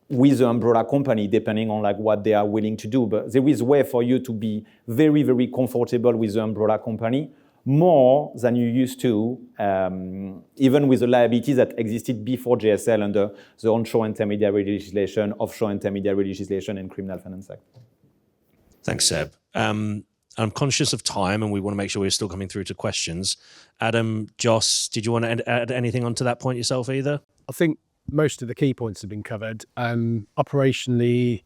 with the umbrella company, depending on like what they are willing to do. But there is a way for you to be very, very comfortable with the umbrella company, more than you used to, even with the liabilities that existed before JSL under the onshore intermediary legislation, offshore intermediary legislation, and Criminal Finance Act. Thanks, Seb. I'm conscious of time and we want to make sure we're still coming through to questions. Adam, Joss, did you want to add anything onto that point yourself either? I think most of the key points have been covered. Operationally,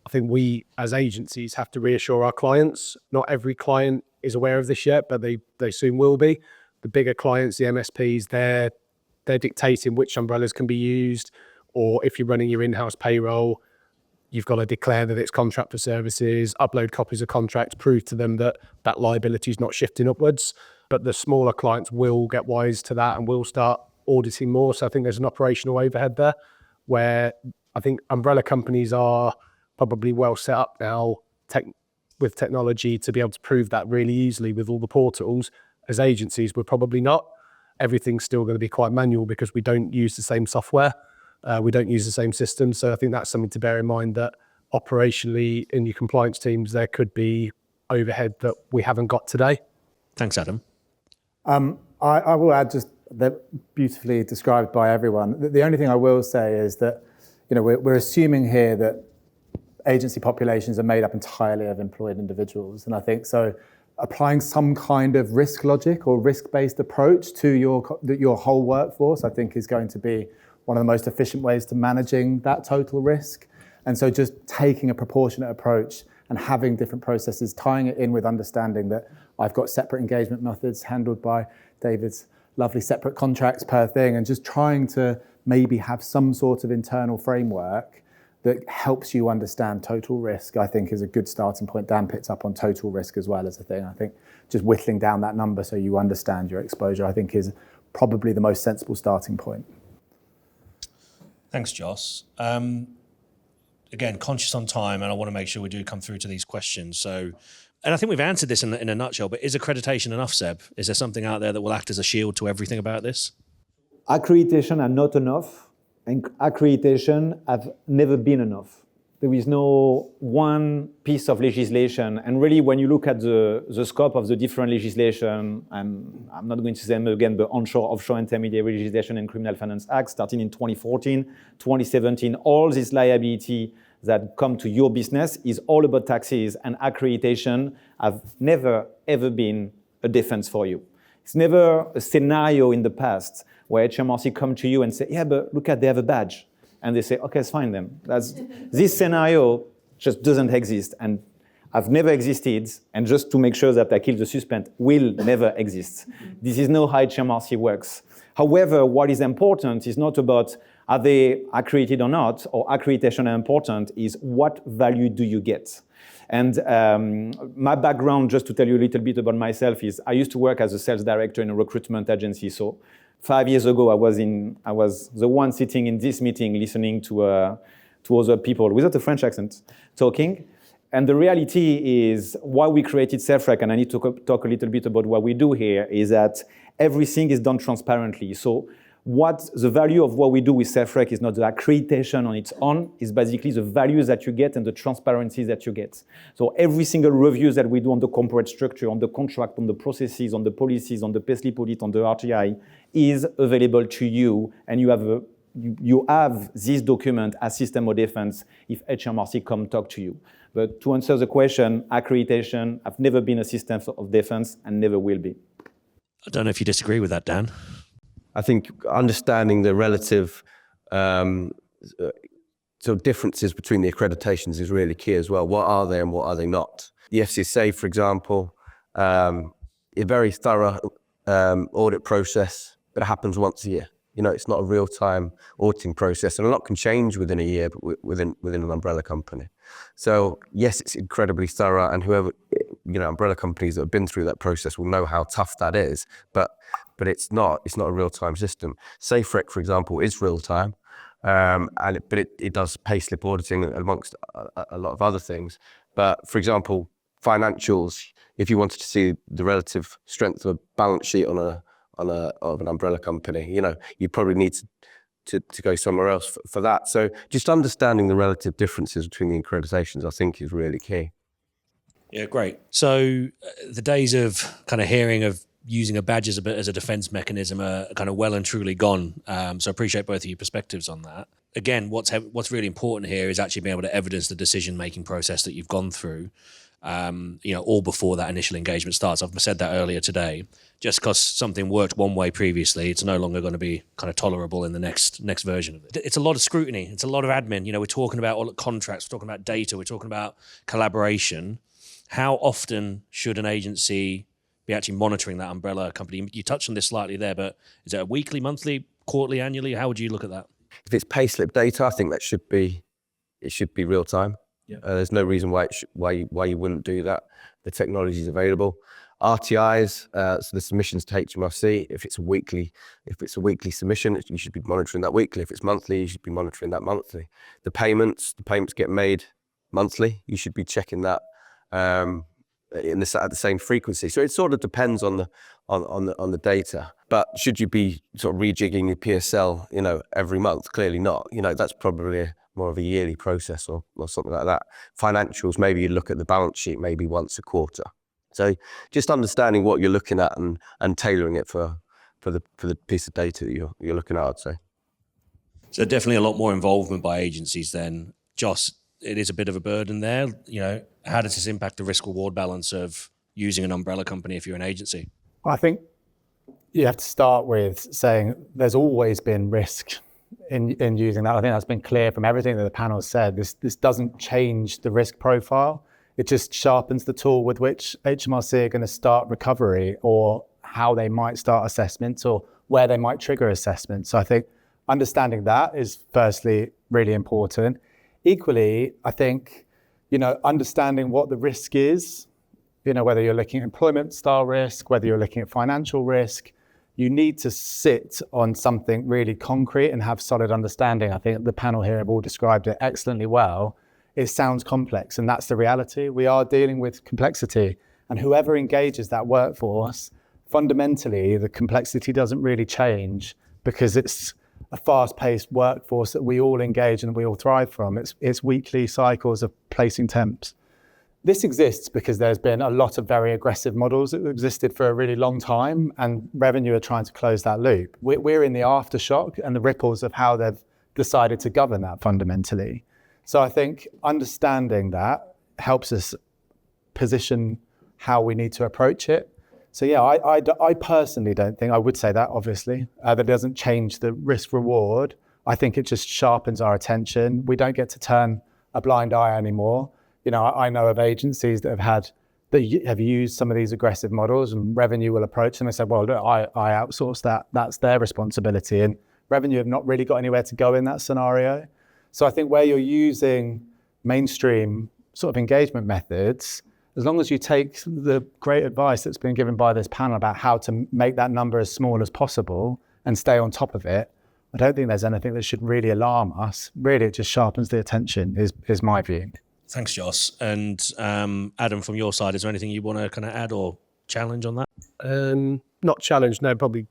I think we as agencies have to reassure our clients. Not every client is aware of this yet, but they soon will be. The bigger clients, the MSPs, they're dictating which umbrellas can be used, or if you're running your in-house payroll, you've got to declare that it's contract for services, upload copies of contracts, prove to them that that liability is not shifting upwards. But the smaller clients will get wise to that and will start auditing more. So I think there's an operational overhead there where I think umbrella companies are probably well set up now with technology to be able to prove that really easily with all the portals. As agencies, we're probably not. Everything's still going to be quite manual because we don't use the same software. We don't use the same system. So I think that's something to bear in mind, that operationally in your compliance teams, there could be overhead that we haven't got today. Thanks, Adam. I will add, just that beautifully described by everyone. The only thing I will say is that, you know, we're assuming here that agency populations are made up entirely of employed individuals. And I think so applying some kind of risk logic or risk-based approach to your whole workforce, I think is going to be one of the most efficient ways to managing that total risk. And so just taking a proportionate approach and having different processes, tying it in with understanding that I've got separate engagement methods handled by David's lovely separate contracts per thing, and just trying to maybe have some sort of internal framework that helps you understand total risk, I think is a good starting point. Dan picked up on total risk as well as a thing. I think just whittling down that number so you understand your exposure, I think is probably the most sensible starting point. Thanks, Joss. Again, conscious on time, and I want to make sure we do come through to these questions. So, and I think we've answered this in a nutshell, but is accreditation enough, Seb? Is there something out there that will act as a shield to everything about this? Accreditation are not enough, and accreditation have never been enough. There is no one piece of legislation, and really when you look at the scope of the different legislation, and I'm not going to say them again, but onshore, offshore intermediary legislation and Criminal Finance Act starting in 2014, 2017, all this liability that come to your business is all about taxes, and accreditation have never, ever been a defense for you. It's never a scenario in the past where HMRC come to you and say, yeah, but look at, they have a badge. And they say, okay, it's fine then. This scenario just doesn't exist, and I've never existed, and just to make sure that I kill the suspense, will never exist. This is not how HMRC works. However, what is important is not about are they accredited or not, or accreditation are important, is what value do you get? And my background, just to tell you a little bit about myself, is I used to work as a sales director in a recruitment agency. So 5 years ago, I was the one sitting in this meeting listening to other people without a French accent talking. And the reality is why we created SelfRec, and I need to talk a little bit about what we do here, is that everything is done transparently. So What the value of what we do with SafeRec is not the accreditation on its own, it's basically the values that you get and the transparency that you get. So every single reviews that we do on the corporate structure, on the contract, on the processes, on the policies, on the payslip audit, on the RTI is available to you, and you have this document as system of defense if HMRC come talk to you. But to answer the question, accreditation, I've never been a system of defense and never will be. I don't know if you disagree with that, Dan. I think understanding the relative differences between the accreditations is really key as well. What are they and what are they not? The FCSA, for example, a very thorough audit process, but it happens once a year. You know, it's not a real-time auditing process, and a lot can change within a year, but within an umbrella company. So yes, it's incredibly thorough, and whoever, umbrella companies that have been through that process will know how tough that is. But it's not a real-time system. SafeRec, for example, is real-time, but it does payslip auditing amongst a lot of other things. But for example, financials, if you wanted to see the relative strength of a balance sheet of an umbrella company, you probably need to go somewhere else for that. So just understanding the relative differences between the accreditations, I think, is really key. Yeah, great. So the days of kind of hearing of using a badge as a defense mechanism are kind of well and truly gone. So I appreciate both of your perspectives on that. Again, what's really important here is actually being able to evidence the decision-making process that you've gone through, all before that initial engagement starts. I've said that earlier today. Just because something worked one way previously, it's no longer going to be kind of tolerable in the next version of it. It's a lot of scrutiny. It's a lot of admin. We're talking about all the contracts, we're talking about data, we're talking about collaboration. How often should an agency be actually monitoring that umbrella company? You touched on this slightly there, but is it a weekly, monthly, quarterly, annually? How would you look at that? If it's payslip data, I think it should be real time. Yeah. There's no reason why you wouldn't do that. The technology is available. RTIs, so the submissions to HMRC, if it's a weekly submission, you should be monitoring that weekly. If it's monthly, you should be monitoring that monthly. The payments get made monthly. You should be checking that at the same frequency. So it sort of depends on the data. But should you be sort of rejigging your PSL, every month? Clearly not. That's probably more of a yearly process or something like that. Financials, maybe you look at the balance sheet maybe once a quarter. So just understanding what you're looking at and tailoring it for the piece of data that you're looking at, I'd say. So definitely a lot more involvement by agencies then. Joss, it is a bit of a burden there. How does this impact the risk-reward balance of using an umbrella company if you're an agency? I think you have to start with saying there's always been risk in using that. I think that's been clear from everything that the panel said. This doesn't change the risk profile. It just sharpens the tool with which HMRC are going to start recovery, or how they might start assessments, or where they might trigger assessments. So I think understanding that is firstly really important. Equally, I think, understanding what the risk is, whether you're looking at employment style risk, whether you're looking at financial risk, you need to sit on something really concrete and have solid understanding. I think the panel here have all described it excellently well. It sounds complex, and that's the reality. We are dealing with complexity, and whoever engages that workforce, fundamentally, the complexity doesn't really change, because it's a fast-paced workforce that we all engage and we all thrive from. It's weekly cycles of placing temps. This exists because there's been a lot of very aggressive models that have existed for a really long time, and revenue are trying to close that loop. We're in the aftershock and the ripples of how they've decided to govern that fundamentally. So I think understanding that helps us position how we need to approach it. So yeah, I personally don't think, I would say that obviously, that doesn't change the risk reward. I think it just sharpens our attention. We don't get to turn a blind eye anymore. I know of agencies that have used some of these aggressive models, and revenue will approach them and say, well, look, I outsource that. That's their responsibility. And revenue have not really got anywhere to go in that scenario. So I think where you're using mainstream sort of engagement methods, as long as you take the great advice that's been given by this panel about how to make that number as small as possible and stay on top of it, I don't think there's anything that should really alarm us. Really, it just sharpens the attention, is my view. Thanks, Joss. And Adam, from your side, is there anything you want to kind of add or challenge on that? Not challenge, no, probably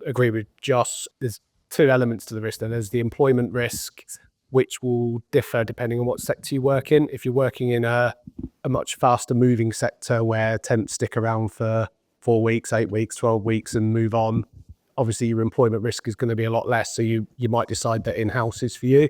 agree with Joss. There's two elements to the risk. Then there's the employment risk, which will differ depending on what sector you work in. If you're working in a much faster moving sector where temps stick around for 4 weeks, 8 weeks, 12 weeks and move on, obviously your employment risk is going to be a lot less. So you might decide that in-house is for you.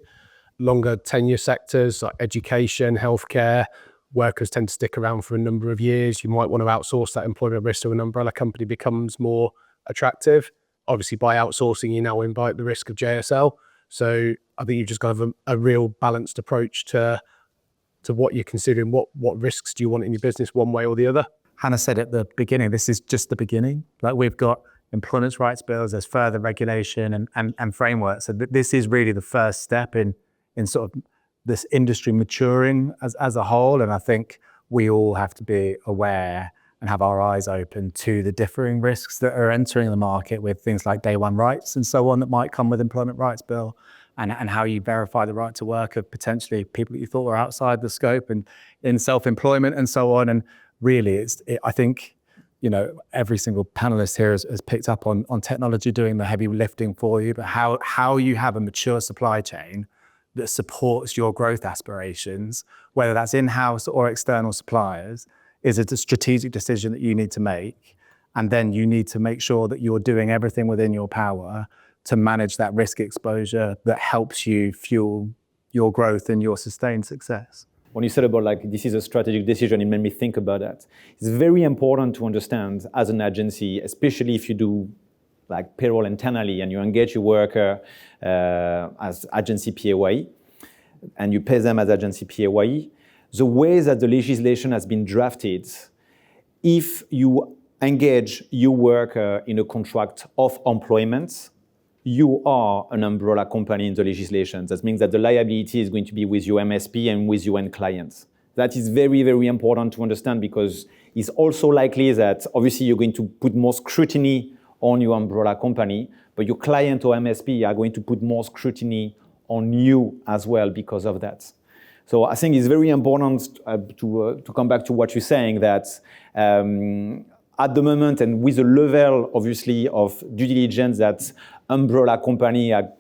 Longer tenure sectors like education, healthcare, workers tend to stick around for a number of years. You might want to outsource that employment risk to an umbrella company, becomes more attractive. Obviously, by outsourcing, you now invite the risk of JSL. So I think you've just got to have a real balanced approach to what you're considering. What risks do you want in your business, one way or the other? Hannah said at the beginning, this is just the beginning. Like, we've got employment rights bills, there's further regulation and frameworks. So this is really the first step in sort of this industry maturing as a whole. And I think we all have to be aware and have our eyes open to the differing risks that are entering the market with things like day one rights and so on that might come with employment rights bill, and how you verify the right to work of potentially people that you thought were outside the scope and in self-employment and so on. And really, I think, you know, every single panelist here has picked up on technology doing the heavy lifting for you, but how you have a mature supply chain that supports your growth aspirations, whether that's in-house or external suppliers, is a strategic decision that you need to make. And then you need to make sure that you're doing everything within your power to manage that risk exposure that helps you fuel your growth and your sustained success. When you said about like this is a strategic decision, it made me think about that. It's very important to understand as an agency, especially if you do like payroll internally and you engage your worker as agency PAYE and you pay them as agency PAYE, the way that the legislation has been drafted, if you engage your worker in a contract of employment, you are an umbrella company in the legislation. That means that the liability is going to be with your MSP and with your end clients. That is very, very important to understand, because it's also likely that obviously you're going to put more scrutiny on your umbrella company, but your client or MSP are going to put more scrutiny on you as well because of that. So I think it's very important to come back to what you're saying, that at the moment, and with the level, obviously, of due diligence that umbrella company are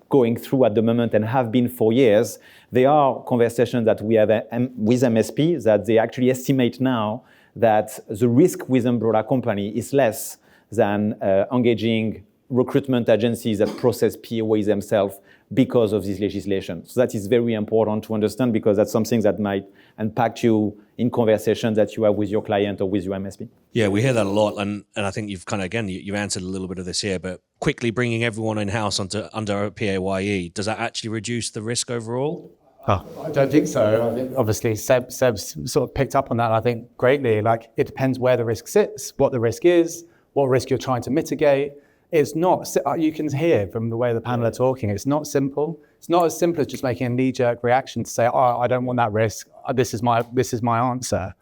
going through at the moment and have been for years, there are conversations that we have with MSP that they actually estimate now that the risk with umbrella company is less than engaging recruitment agencies that process PAYs themselves because of this legislation. So that is very important to understand, because that's something that might impact you in conversations that you have with your client or with your MSP. Yeah, we hear that a lot, and I think you've kind of, again, you've answered a little bit of this here, but quickly bringing everyone in-house under PAYE, does that actually reduce the risk overall? Oh, I don't think so. I think obviously Seb's sort of picked up on that, I think, greatly. Like, it depends where the risk sits, what the risk is, what risk you're trying to mitigate. It's not, you can hear from the way the panel are talking, it's not simple. It's not as simple as just making a knee-jerk reaction to say, oh, I don't want that risk, this is my answer.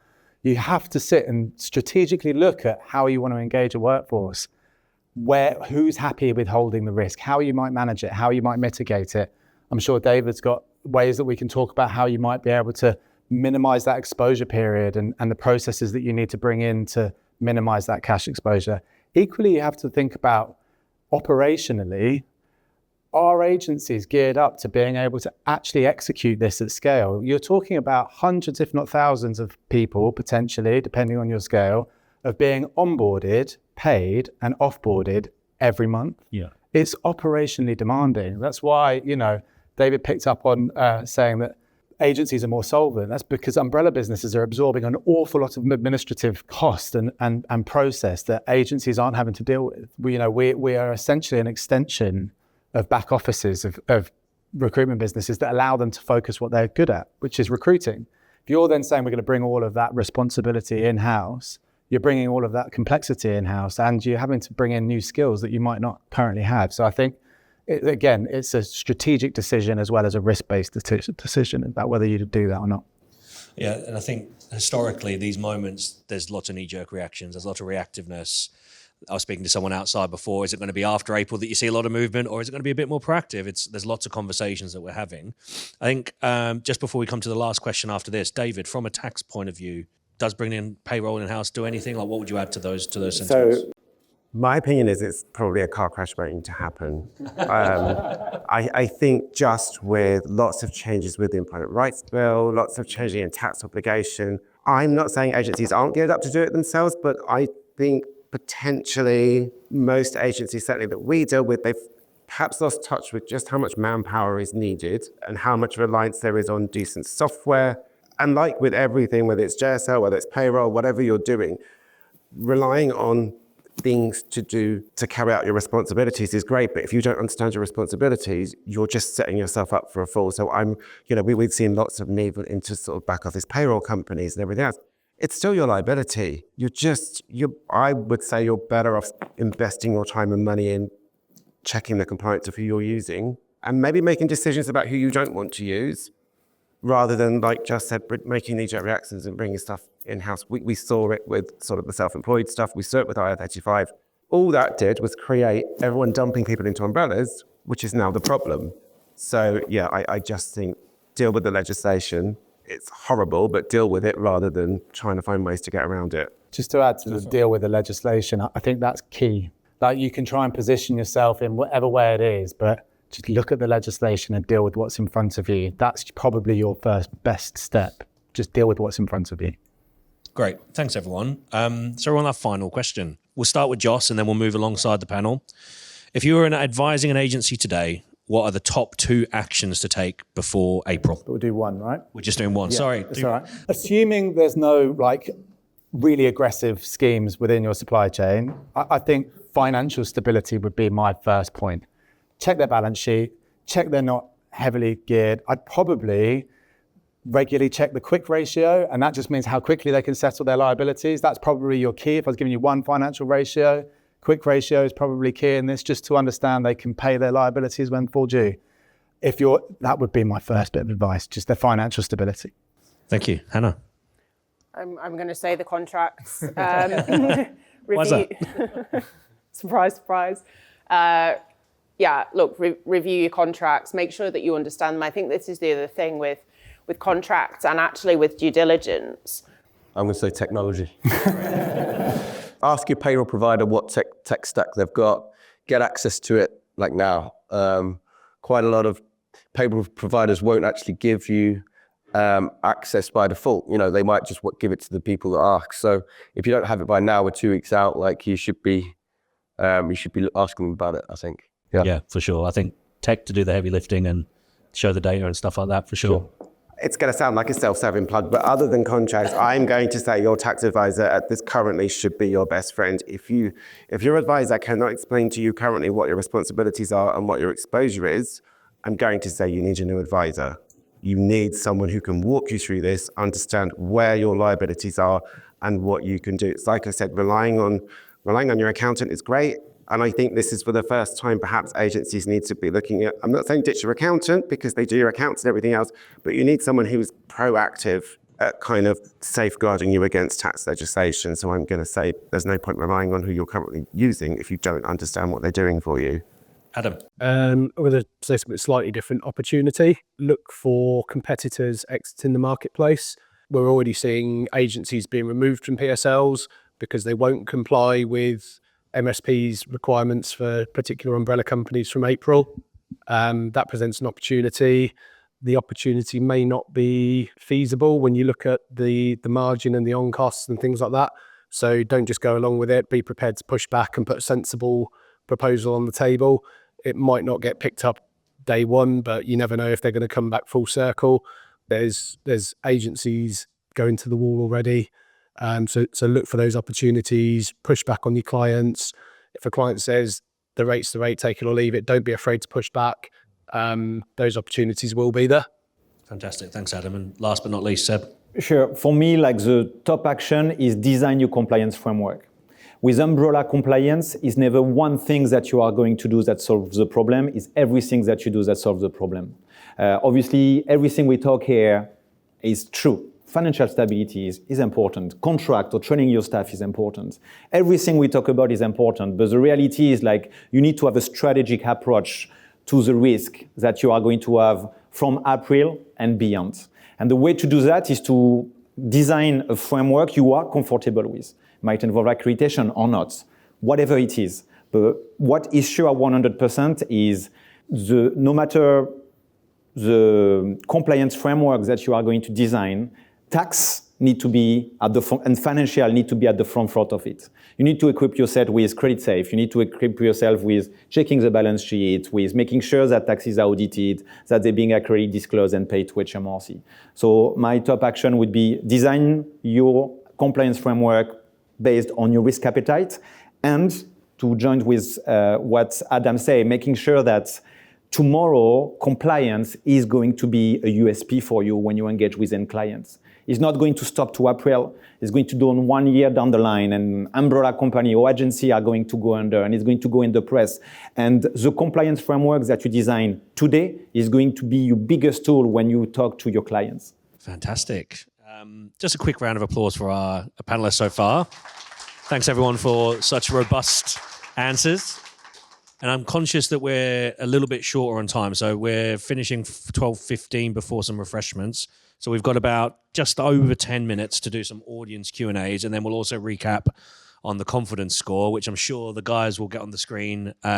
You have to sit and strategically look at how you want to engage a workforce, who's happy with holding the risk, how you might manage it, how you might mitigate it. I'm sure David's got ways that we can talk about how you might be able to minimize that exposure period and the processes that you need to bring in to minimize that cash exposure. Equally, you have to think about operationally, are agencies geared up to being able to actually execute this at scale? You're talking about hundreds, if not thousands of people, potentially, depending on your scale, of being onboarded, paid, and offboarded every month. Yeah, it's operationally demanding. That's why, David picked up on saying that agencies are more solvent. That's because umbrella businesses are absorbing an awful lot of administrative cost and process that agencies aren't having to deal with. We are essentially an extension of back offices of recruitment businesses that allow them to focus what they're good at, which is recruiting. If you're then saying we're going to bring all of that responsibility in-house, you're bringing all of that complexity in-house, and you're having to bring in new skills that you might not currently have. So I think, it's a strategic decision as well as a risk-based decision about whether you do that or not. Yeah, and I think historically, these moments, there's lots of knee-jerk reactions, there's a lot of reactiveness. I was speaking to someone outside before, is it going to be after April that you see a lot of movement, or is it going to be a bit more proactive? There's lots of conversations that we're having. I think just before we come to the last question after this, David, from a tax point of view, does bringing in payroll in-house do anything? Like, what would you add to those sentiments? So My opinion is it's probably a car crash waiting to happen. I think just with lots of changes with the Employment Rights Bill, lots of changes in tax obligation, I'm not saying agencies aren't geared up to do it themselves, but I think potentially most agencies, certainly that we deal with, they've perhaps lost touch with just how much manpower is needed and how much reliance there is on decent software. And like with everything, whether it's JSL, whether it's payroll, whatever you're doing, relying on things to do to carry out your responsibilities is great, but if you don't understand your responsibilities, you're just setting yourself up for a fall. So we've seen lots of movement into sort of back office payroll companies and everything else. It's still your liability. I would say you're better off investing your time and money in checking the compliance of who you're using and maybe making decisions about who you don't want to use, rather than, like just said, making knee-jerk reactions and bringing stuff in-house. We saw it with sort of the self-employed stuff. We saw it with IR35. All that did was create everyone dumping people into umbrellas, which is now the problem. So yeah, I just think deal with the legislation. It's horrible, but deal with it rather than trying to find ways to get around it. Just to add to the deal with the legislation, I think that's key. Like, you can try and position yourself in whatever way it is, but just look at the legislation and deal with what's in front of you. That's probably your first best step. Just deal with what's in front of you. Great. Thanks, everyone. So we're on our final question. We'll start with Joss and then we'll move alongside the panel. If you were advising an agency today, what are the top 2 actions to take before April? But we'll do one, right? We're just doing one. Yeah, Sorry. That's all right. Assuming there's no really aggressive schemes within your supply chain, I think financial stability would be my first point. Check their balance sheet, check they're not heavily geared. I'd probably regularly check the quick ratio, and that just means how quickly they can settle their liabilities. That's probably your key. If I was giving you one financial ratio, quick ratio is probably key in this, just to understand they can pay their liabilities when full due. That would be my first bit of advice, just their financial stability. Thank you. Hannah? I'm going to say the contracts. Why's that? Surprise, surprise. Review your contracts. Make sure that you understand them. I think this is the other thing with contracts and actually with due diligence. I'm going to say technology. Ask your payroll provider what tech stack they've got. Get access to it like now. Quite a lot of payroll providers won't actually give you access by default. They might just give it to the people that ask. So if you don't have it by now, we're 2 weeks out. You should be asking them about it, I think. Yeah, for sure. I think tech to do the heavy lifting and show the data and stuff like that, for sure. It's going to sound like a self-serving plug, but other than contracts, I'm going to say your tax advisor at this currently should be your best friend. If your advisor cannot explain to you currently what your responsibilities are and what your exposure is, I'm going to say you need a new advisor. You need someone who can walk you through this, understand where your liabilities are and what you can do. It's like I said, relying on your accountant is great. And I think this is for the first time, perhaps agencies need to be looking at, I'm not saying ditch your accountant because they do your accounts and everything else, but you need someone who's proactive at kind of safeguarding you against tax legislation. So I'm going to say there's no point relying on who you're currently using if you don't understand what they're doing for you. Adam? I'm going to say something slightly different. Opportunity. Look for competitors exiting the marketplace. We're already seeing agencies being removed from PSLs because they won't comply with MSP's requirements for particular umbrella companies from April. That presents an opportunity. The opportunity may not be feasible when you look at the margin and the on costs and things like that. So don't just go along with it. Be prepared to push back and put a sensible proposal on the table. It might not get picked up day one, but you never know if they're going to come back full circle. There's agencies going to the wall already. So look for those opportunities, push back on your clients. If a client says the rate's the rate, take it or leave it, don't be afraid to push back. Those opportunities will be there. Fantastic. Thanks, Adam. And last but not least, Seb? Sure. For me, the top action is design your compliance framework. With umbrella compliance, it's never one thing that you are going to do that solves the problem. It's everything that you do that solves the problem. Obviously, everything we talk here is true. Financial stability is important. Contract or training your staff is important. Everything we talk about is important, but the reality is you need to have a strategic approach to the risk that you are going to have from April and beyond. And the way to do that is to design a framework you are comfortable with. Might involve accreditation or not. whatever it is. But what is sure 100% is no matter the compliance framework that you are going to design, tax need to be at the front, and financial need to be at the front of it. You need to equip yourself with credit safe. You need to equip yourself with checking the balance sheet, with making sure that taxes are audited, that they're being accurately disclosed and paid to HMRC. So my top action would be design your compliance framework based on your risk appetite, and to join with what Adam said, making sure that tomorrow compliance is going to be a USP for you when you engage with end clients. It's not going to stop to April. It's going to do on 1 year down the line, and umbrella company or agency are going to go under, and it's going to go in the press. And the compliance framework that you design today is going to be your biggest tool when you talk to your clients. Fantastic. Just a quick round of applause for our panelists so far. Thanks everyone for such robust answers. And I'm conscious that we're a little bit shorter on time. So we're finishing 12:15 before some refreshments. So we've got about just over 10 minutes to do some audience Q&As. And then we'll also recap on the confidence score, which I'm sure the guys will get on the screen to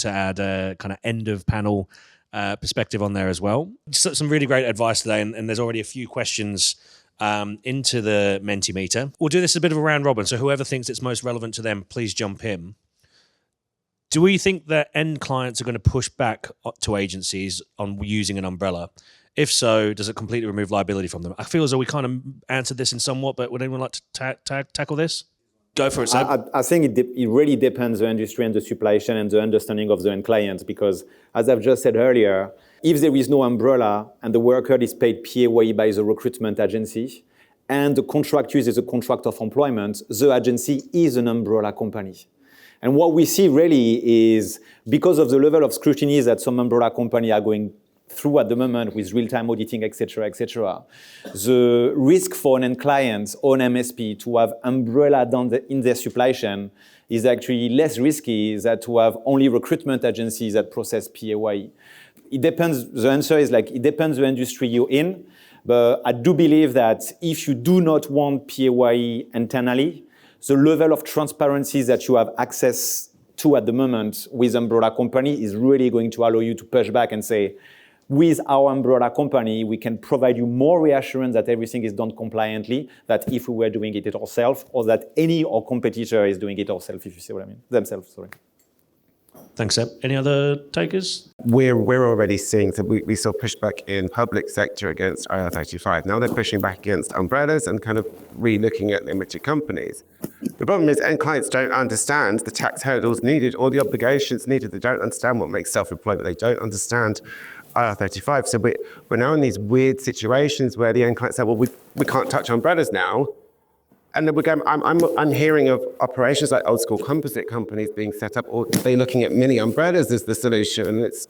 add a kind of end of panel perspective on there as well. So some really great advice today. And there's already a few questions into the Mentimeter. We'll do this a bit of a round robin. So whoever thinks it's most relevant to them, please jump in. Do we think that end clients are going to push back to agencies on using an umbrella? If so, does it completely remove liability from them? I feel as though we kind of answered this in somewhat, but would anyone like to tackle this? Go for it, Seb. I think it really depends on the industry and the supply chain and the understanding of the end clients, because as I've just said earlier, if there is no umbrella and the worker is paid PAYE by the recruitment agency and the contract uses a contract of employment, the agency is an umbrella company. And what we see really is, because of the level of scrutiny that some umbrella companies are going through at the moment with real-time auditing, et cetera, the risk for an end client or an MSP to have umbrella done in their supply chain is actually less risky than to have only recruitment agencies that process PAYE. It depends, the answer is like, it depends the industry you're in, but I do believe that if you do not want PAYE internally, the level of transparency that you have access to at the moment with umbrella company is really going to allow you to push back and say, with our umbrella company, we can provide you more reassurance that everything is done compliantly than if we were doing it ourselves, or that any of our competitor is doing it ourselves, if you see what I mean. Themselves, sorry. Thanks, Seb. Any other takers? We're already seeing, so we saw pushback in public sector against IR35. Now they're pushing back against umbrellas and kind of re-looking at limited companies. The problem is end clients don't understand the tax hurdles needed or the obligations needed. They don't understand what makes self-employment. They don't understand IR35. So we're now in these weird situations where the end client said, well, we can't touch umbrellas now. And then we're going, I'm hearing of operations like old school composite companies being set up, or they're looking at mini umbrellas as the solution. And it's,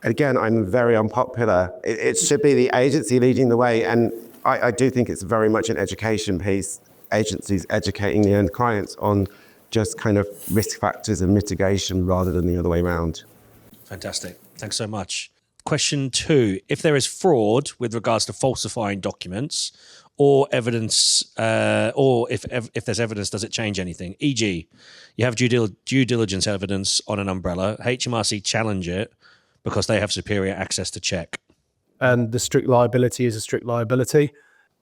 again, I'm very unpopular. It should be the agency leading the way. And I do think it's very much an education piece, agencies educating the end clients on just kind of risk factors and mitigation rather than the other way around. Fantastic. Thanks so much. Question 2, if there is fraud with regards to falsifying documents or evidence, or if there's evidence, does it change anything? E.g., you have due diligence evidence on an umbrella, HMRC challenge it because they have superior access to check. And the strict liability is a strict liability.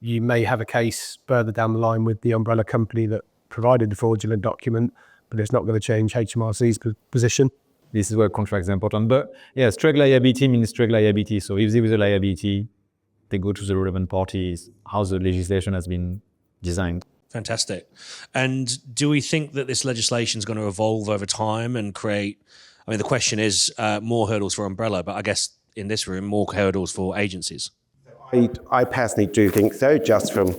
You may have a case further down the line with the umbrella company that provided the fraudulent document, but it's not going to change HMRC's position. This is where contracts are important. But yeah, strict liability means strict liability. So if there is a liability, they go to the relevant parties, how the legislation has been designed. Fantastic. And do we think that this legislation is going to evolve over time and create, I mean, the question is more hurdles for umbrella, but I guess in this room, more hurdles for agencies? I personally do think so, just from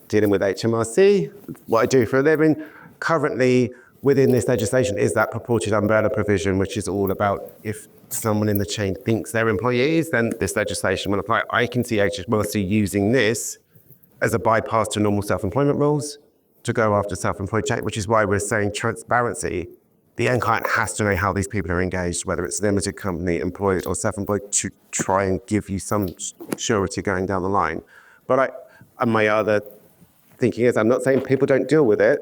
dealing with HMRC, what I do for a living. Currently, within this legislation is that purported umbrella provision, which is all about if someone in the chain thinks they're employees, then this legislation will apply. I can see HMRC using this as a bypass to normal self-employment rules to go after self-employed check, which is why we're saying transparency. The end client has to know how these people are engaged, whether it's limited company, employed or self-employed, to try and give you some surety going down the line. But my other thinking is, I'm not saying people don't deal with it,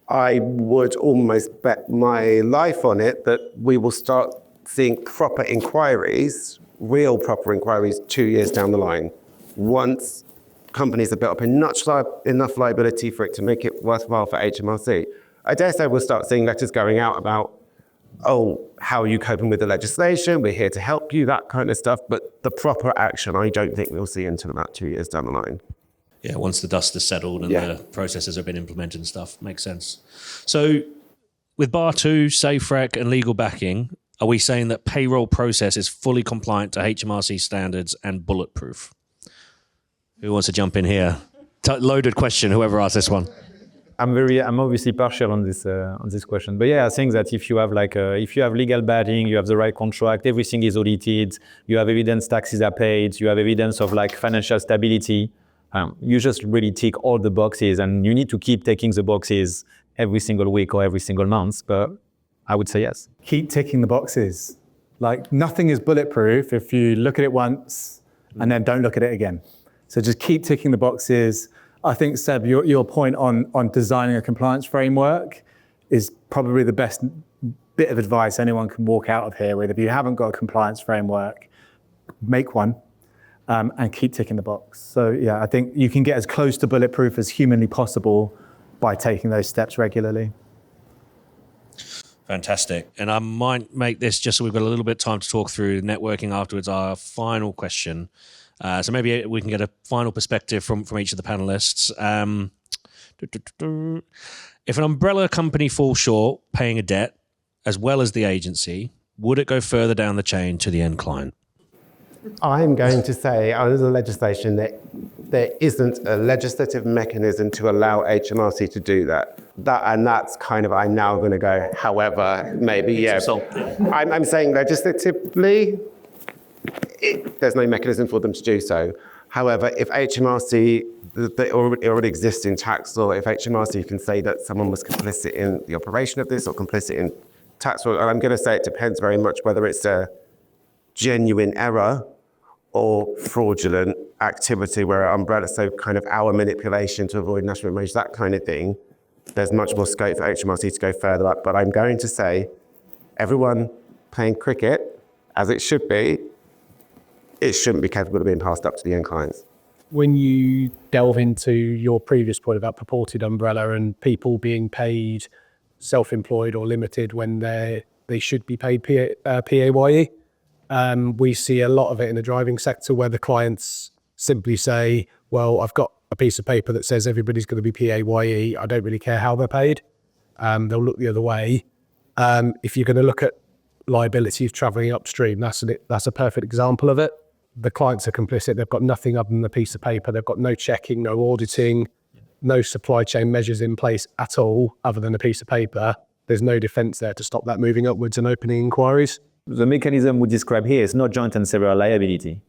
I would almost bet my life on it that we will start seeing proper inquiries, real proper inquiries 2 years down the line. Once companies have built up enough liability for it to make it worthwhile for HMRC. I dare say we'll start seeing letters going out about, oh, how are you coping with the legislation? We're here to help you, that kind of stuff. But the proper action, I don't think we'll see until about 2 years down the line. Yeah, once the dust has settled and the processes have been implemented and stuff, makes sense. So with Bar 2, SafeRec and legal backing, are we saying that payroll process is fully compliant to HMRC standards and bulletproof? Who wants to jump in here? Loaded question, whoever asked this one. I'm obviously partial on this question, but yeah, I think that if you have if you have legal backing, you have the right contract, everything is audited, you have evidence taxes are paid, you have evidence of financial stability, you just really tick all the boxes, and you need to keep ticking the boxes every single week or every single month. But I would say yes. Keep ticking the boxes. Nothing is bulletproof if you look at it once and then don't look at it again. So just keep ticking the boxes. I think, Seb, your point on designing a compliance framework is probably the best bit of advice anyone can walk out of here with. If you haven't got a compliance framework, make one and keep ticking the box. So yeah, I think you can get as close to bulletproof as humanly possible by taking those steps regularly. Fantastic. And I might make this, just so we've got a little bit of time to talk through networking afterwards, our final question. So maybe we can get a final perspective from each of the panelists. If an umbrella company falls short paying a debt as well as the agency, would it go further down the chain to the end client? I'm going to say, under the legislation, that there isn't a legislative mechanism to allow HMRC to do that. And that's kind of, I'm now going to go, however, maybe, yeah. I'm saying legislatively, there's no mechanism for them to do so. However, if HMRC, it already exists in tax law, if HMRC can say that someone was complicit in the operation of this or complicit in tax law, and I'm going to say it depends very much whether it's a genuine error or fraudulent activity where umbrella, so kind of our manipulation to avoid national wage, that kind of thing, there's much more scope for HMRC to go further up. But I'm going to say everyone playing cricket, as it should be, it shouldn't be capable of being passed up to the end clients. When you delve into your previous point about purported umbrella and people being paid self-employed or limited when they should be paid PAYE, we see a lot of it in the driving sector where the clients simply say, well, I've got a piece of paper that says everybody's going to be PAYE. I don't really care how they're paid. They'll look the other way. If you're going to look at liabilities traveling upstream, that's a perfect example of it. The clients are complicit. They've got nothing other than the piece of paper. They've got no checking, no auditing, no supply chain measures in place at all other than a piece of paper. There's no defense there to stop that moving upwards and opening inquiries. The mechanism we describe here is not joint and several liability.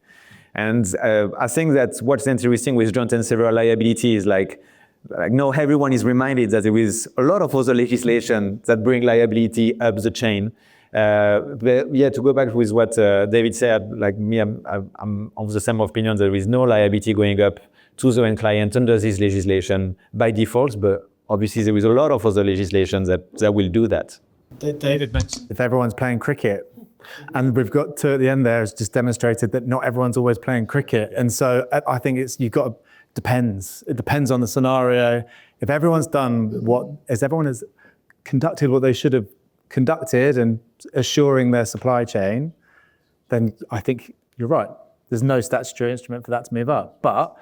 And I think that what's interesting with joint and several liability is no, everyone is reminded that there is a lot of other legislation that bring liability up the chain. But yeah, to go back with what David said, I'm of the same opinion. There is no liability going up to the end client under this legislation by default, but obviously there is a lot of other legislation that will do that. David mentioned if everyone's playing cricket, and we've got to the end there has just demonstrated that not everyone's always playing cricket. And so I think depends. It depends on the scenario. If everyone's everyone has conducted what they should have conducted and assuring their supply chain, then I think you're right. There's no statutory instrument for that to move up, but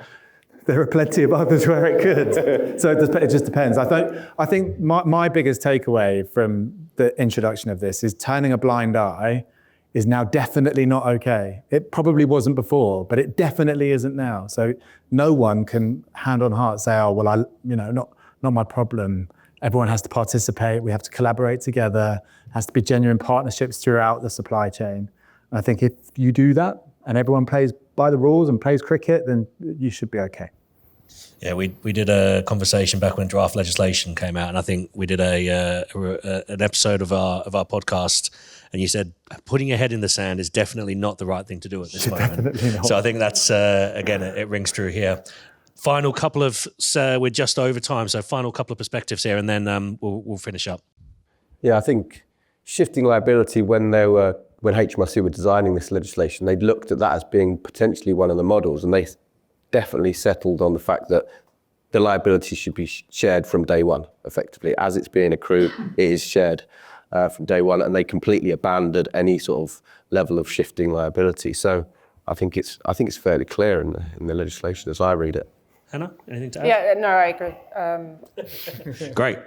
there are plenty of others where it could. So it just depends. I think my biggest takeaway from the introduction of this is turning a blind eye is now definitely not okay. It probably wasn't before, but it definitely isn't now. So no one can hand on heart say, oh, well, not my problem. Everyone has to participate. We have to collaborate together. Has to be genuine partnerships throughout the supply chain. And I think if you do that and everyone plays by the rules and plays cricket, then you should be okay. Yeah, we did a conversation back when draft legislation came out, and I think we did an episode of our podcast, and you said putting your head in the sand is definitely not the right thing to do at this moment. Definitely not. So I think that's again, it rings true here. Final couple of, we're just over time, so final couple of perspectives here, and then we'll finish up. Yeah, I think shifting liability when HMRC were designing this legislation, they'd looked at that as being potentially one of the models, and they definitely settled on the fact that the liability should be shared from day one, effectively. As it's being accrued, it is shared from day one, and they completely abandoned any sort of level of shifting liability. So I think it's fairly clear in the legislation as I read it. Hannah, anything to add? Yeah, no, I agree. Great.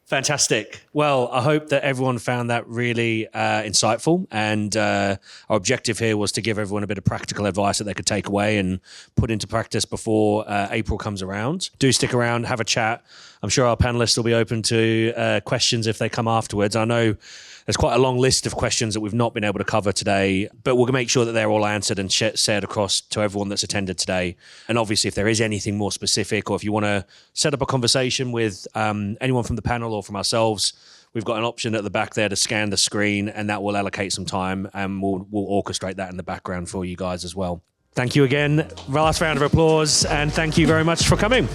Fantastic. Well, I hope that everyone found that really insightful, and our objective here was to give everyone a bit of practical advice that they could take away and put into practice before April comes around. Do stick around, have a chat. I'm sure our panelists will be open to questions if they come afterwards. I know there's quite a long list of questions that we've not been able to cover today, but we'll make sure that they're all answered and shared across to everyone that's attended today. And obviously, if there is anything more specific, or if you want to set up a conversation with anyone from the panel or from ourselves, we've got an option at the back there to scan the screen, and that will allocate some time, and we'll orchestrate that in the background for you guys as well. Thank you again. Last round of applause, and thank you very much for coming.